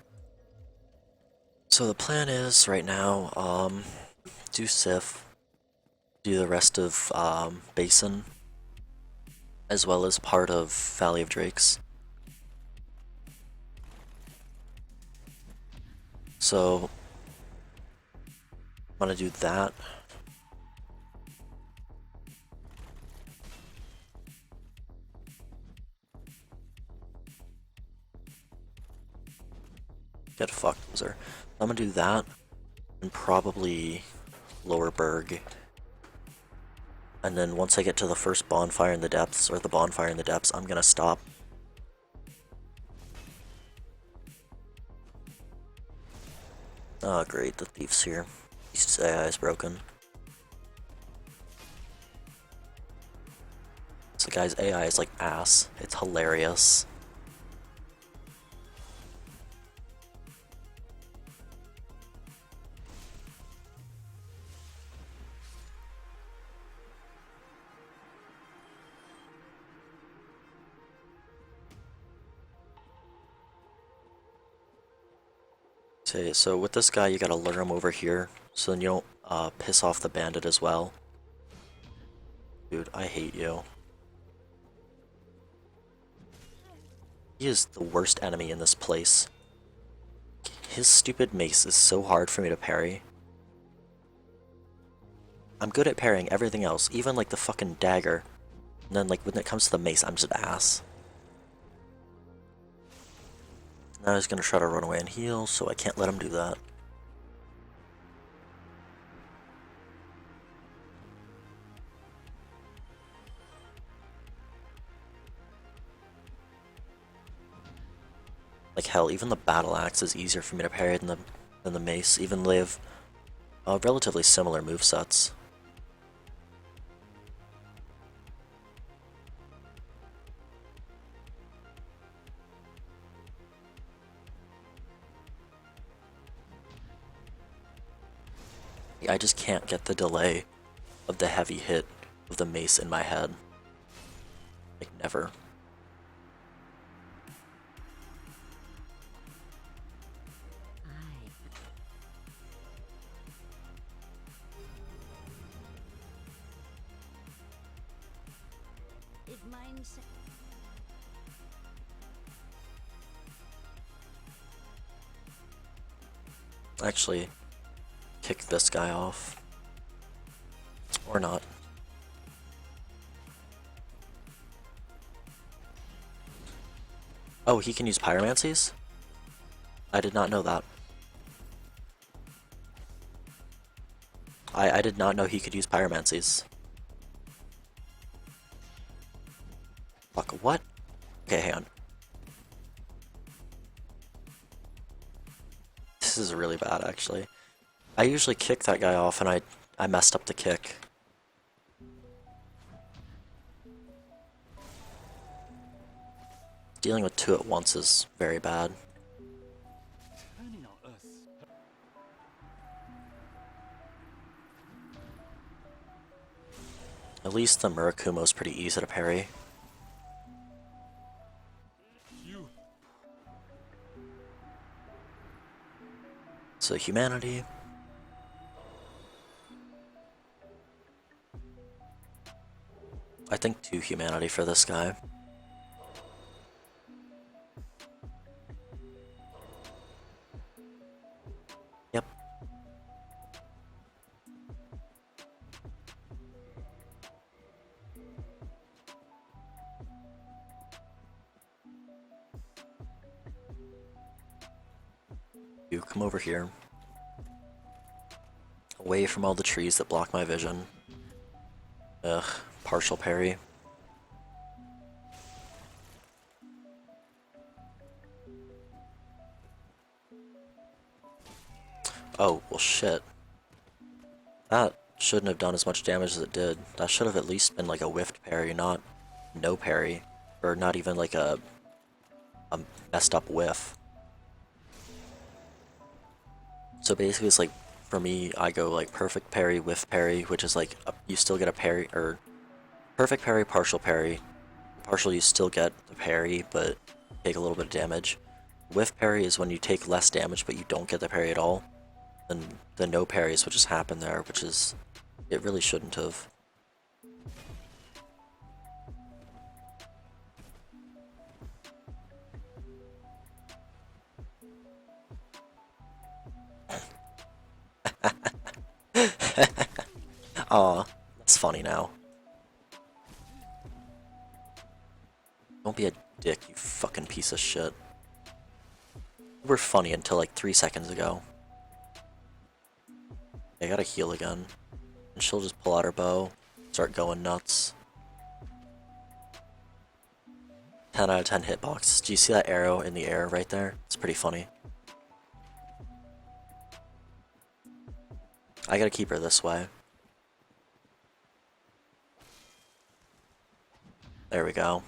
So the plan is right now, do Sif, do the rest of Basin, as well as part of Valley of Drakes. So I'm gonna do that. Get fucked, loser. I'm gonna do that, and probably Lower Berg. And then once I get to the first bonfire in the depths, or the bonfire in the depths, I'm gonna stop. Oh great, the thief's here. His AI is broken. So the guy's AI is like ass. It's hilarious. Okay, so with this guy, you gotta lure him over here, so then you don't piss off the bandit as well. Dude, I hate you. He is the worst enemy in this place. His stupid mace is so hard for me to parry. I'm good at parrying everything else, even like the fucking dagger. And then like when it comes to the mace, I'm just ass. Now he's gonna try to run away and heal, so I can't let him do that. Like hell, even the battle axe is easier for me to parry than the mace, even though they have relatively similar movesets. I just can't get the delay of the heavy hit of the mace in my head. Like, never. Actually, kick this guy off. Or not. Oh, he can use pyromancies? I did not know that. I did not know he could use pyromancies. Fuck, what? Okay, hang on. This is really bad, actually. I usually kick that guy off, and I messed up the kick. Dealing with two at once is very bad. At least the Murakumo's pretty easy to parry. So humanity. I think 2 humanity for this guy. Yep. You come over here. Away from all the trees that block my vision. Ugh, partial parry. Oh, well shit. That shouldn't have done as much damage as it did. That should have at least been like a whiffed parry, not no parry. Or not even like a messed up whiff. So basically it's like, for me, I go like perfect parry, whiff parry, which is like, you still get a parry, or perfect parry, partial, you still get the parry, but take a little bit of damage. Whiff parry is when you take less damage but you don't get the parry at all. And the no parry is what just happened there, which is... it really shouldn't have. Aw, that's funny now. Don't be a dick, you fucking piece of shit. You were funny until like 3 seconds ago. I gotta heal again. And she'll just pull out her bow, start going nuts. 10 out of 10 hitbox. Do you see that arrow in the air right there? It's pretty funny. I gotta keep her this way. There we go.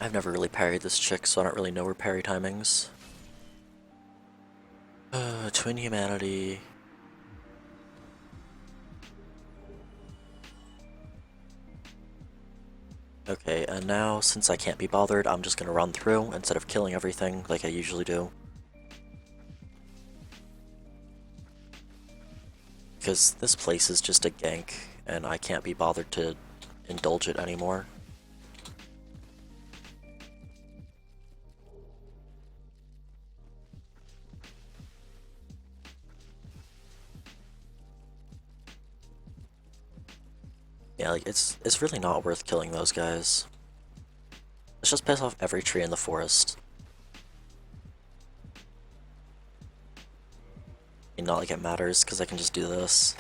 I've never really parried this chick, so I don't really know her parry timings. Twin Humanity. Okay, and now, since I can't be bothered, I'm just gonna run through instead of killing everything like I usually do. Because this place is just a gank, and I can't be bothered to indulge it anymore. Yeah, like, it's really not worth killing those guys. Let's just piss off every tree in the forest. And not like it matters, because I can just do this.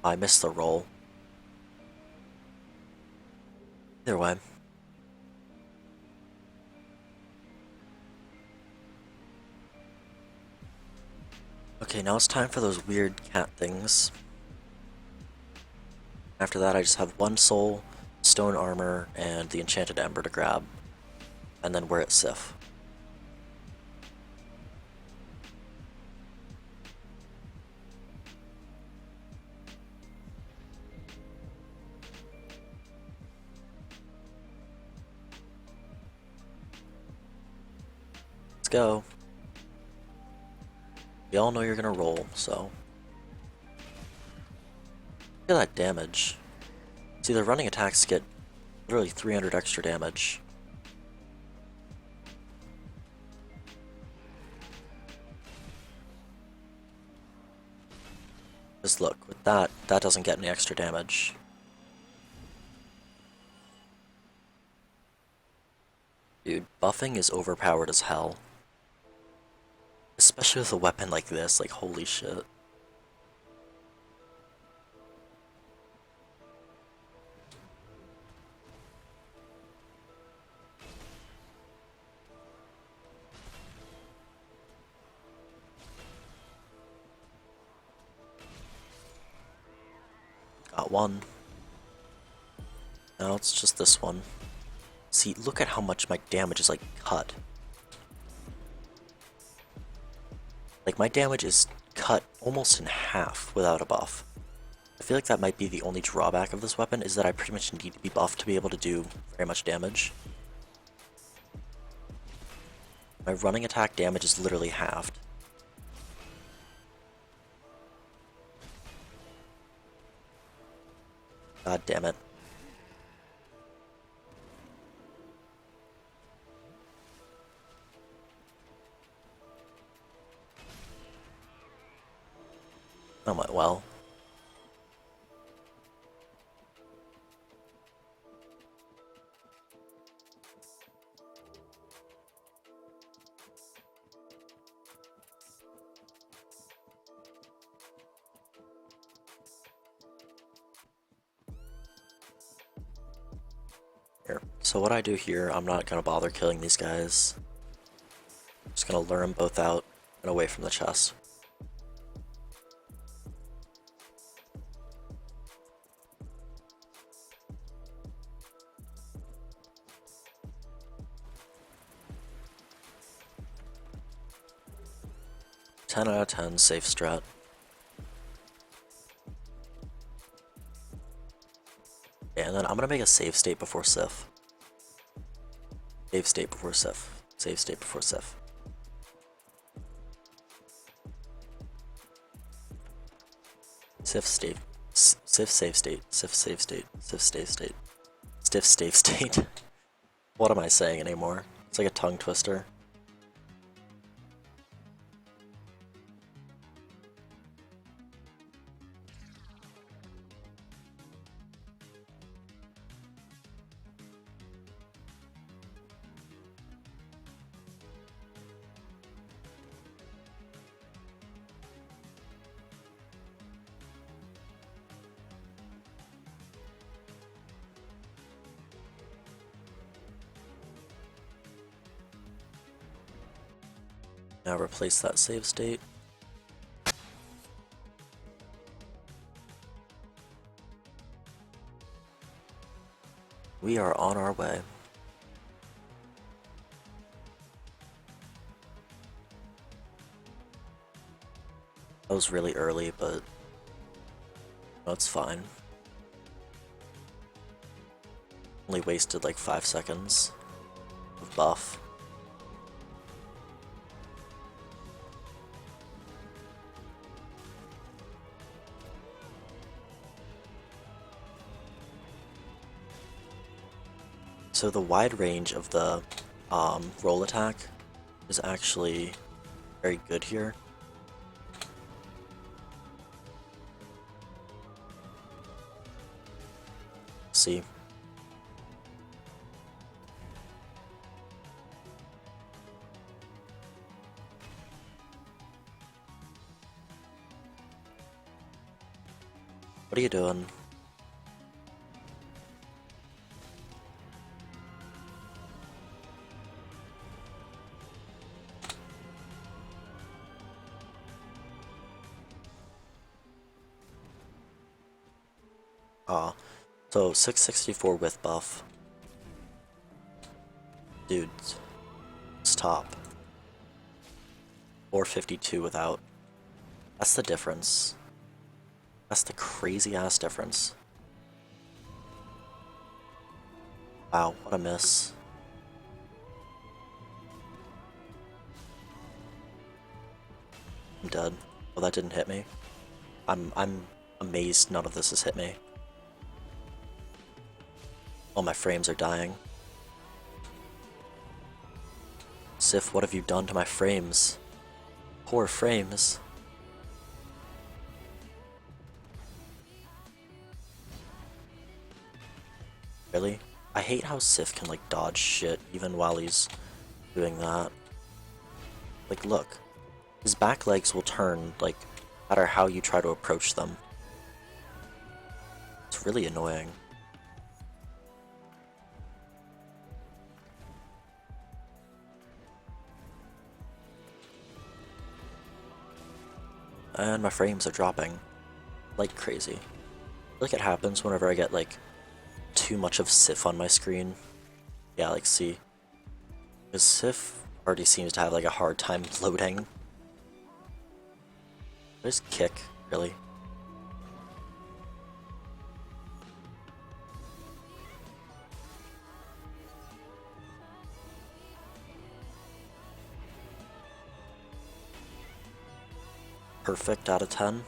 I missed the roll. Either way. Okay, now it's time for those weird cat things. After that, I just have one soul, stone armor, and the enchanted ember to grab. And then we're at Sif. Let's go. We all know you're gonna roll, so... Look at that damage. See, the running attacks get literally 300 extra damage. Just look, with that doesn't get any extra damage. Dude, buffing is overpowered as hell. Especially with a weapon like this, like holy shit. Got one. Now it's just this one. See, look at how much my damage is like cut. Like my damage is cut almost in half without a buff. I feel like that might be the only drawback of this weapon, is that I pretty much need to be buffed to be able to do very much damage. My running attack damage is literally halved. God damn it. Oh my, well. Here. So what I do here, I'm not gonna bother killing these guys. I'm just gonna lure them both out and away from the chest. 10 out of 10, safe strat. And then I'm gonna make a save state before Sif. Save state before Sif. Save state before Sif. Sif state. Sif save state. Sif save state. Sif save state. Stiff save state. What am I saying anymore? It's like a tongue twister. Now replace that save state. We are on our way. That was really early, but that's fine. Only wasted like 5 seconds of buff. So the wide range of the roll attack is actually very good here. See? What are you doing? So 664 with buff. Dude, stop. 452 without. That's the difference. That's the crazy ass difference. Wow, what a miss. I'm dead. Well, that didn't hit me. I'm amazed none of this has hit me. All my frames are dying. Sif, what have you done to my frames? Poor frames. Really? I hate how Sif can like dodge shit even while he's doing that. Like look, his back legs will turn like no matter how you try to approach them. It's really annoying. And my frames are dropping like crazy. Like it happens whenever I get like too much of Sif on my screen. Yeah, like see. Because Sif already seems to have like a hard time loading. Just kick, really. Perfect out of 10.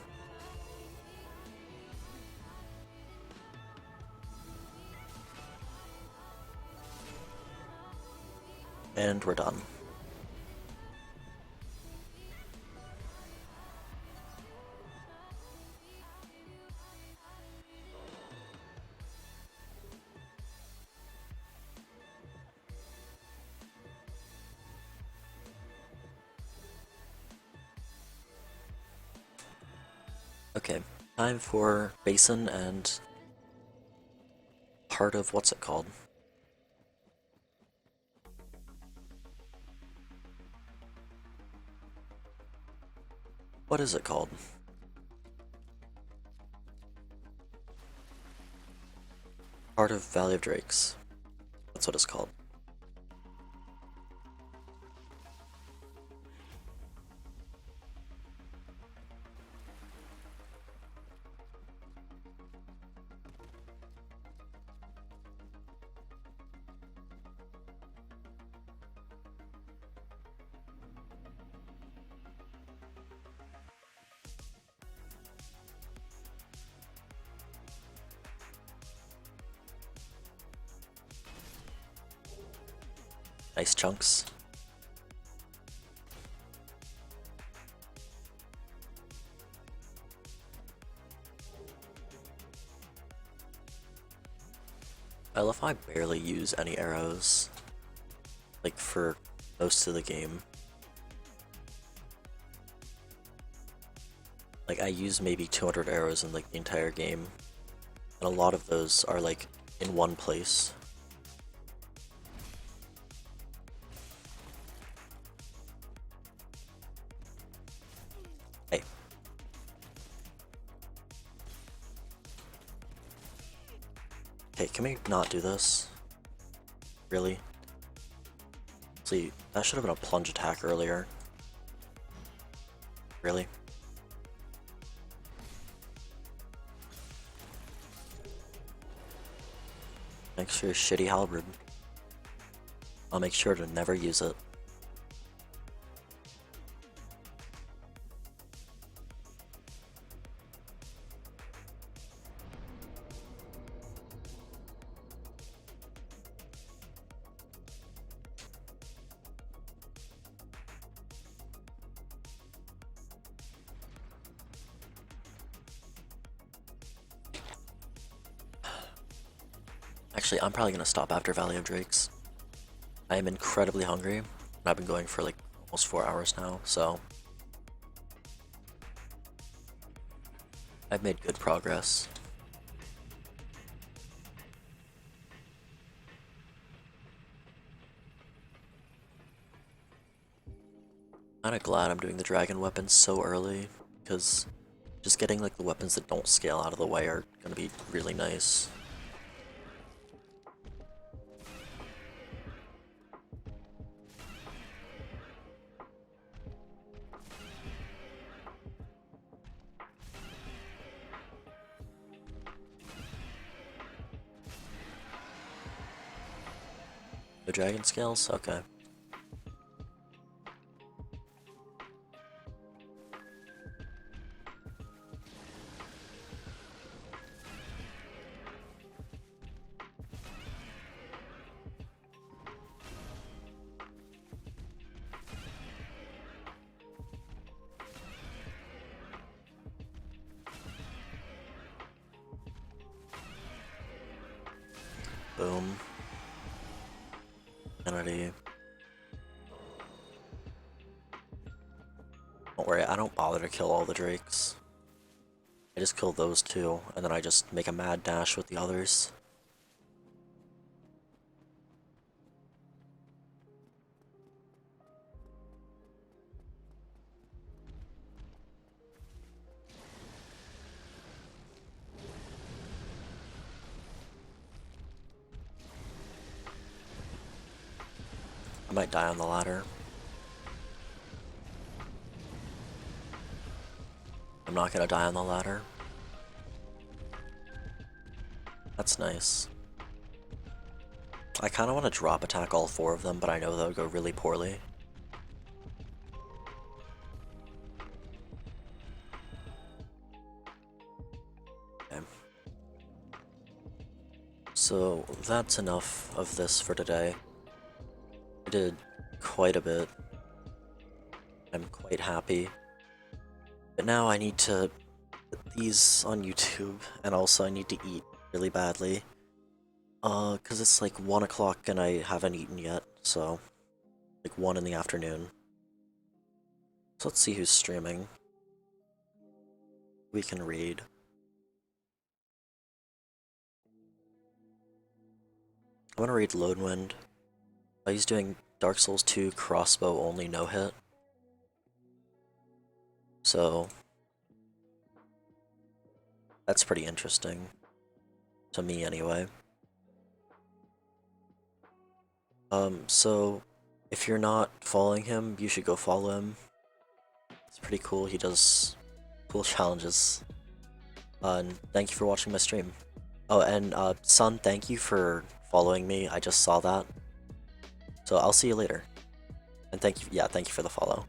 And we're done. Okay, time for Basin and part of what's it called? What is it called? Part of Valley of Drakes. That's what it's called. Nice chunks. I love how I barely use any arrows, like for most of the game. Like I use maybe 200 arrows in like the entire game, and a lot of those are like in one place. Hey. Okay, can we not do this? Really? See, that should have been a plunge attack earlier. Really? Thanks for your shitty halberd. I'll make sure to never use it. Actually, I'm probably gonna stop after Valley of Drakes. I am incredibly hungry, and I've been going for like almost 4 hours now, so I've made good progress. Kinda glad I'm doing the dragon weapons so early, because just getting like the weapons that don't scale out of the way are gonna be really nice. The dragon scales? Okay. Boom. Kennedy. Don't worry, I don't bother to kill all the drakes. I just kill those two, and then I just make a mad dash with the others. I might die on the ladder. I'm not gonna die on the ladder. That's nice. I kinda wanna drop attack all 4 of them, but I know that would go really poorly. Okay. So that's enough of this for today. I did quite a bit. I'm quite happy. But now I need to put these on YouTube, and also I need to eat really badly. Cause it's like 1 o'clock and I haven't eaten yet, so like 1 in the afternoon. So let's see who's streaming. We can read. I'm gonna read Lone Wind. He's doing Dark Souls 2 crossbow only no hit. So that's pretty interesting. To me anyway. So if you're not following him, you should go follow him. It's pretty cool. He does cool challenges. And thank you for watching my stream. Oh, and Sun, thank you for following me. I just saw that. So I'll see you later. And thank you, yeah, thank you for the follow.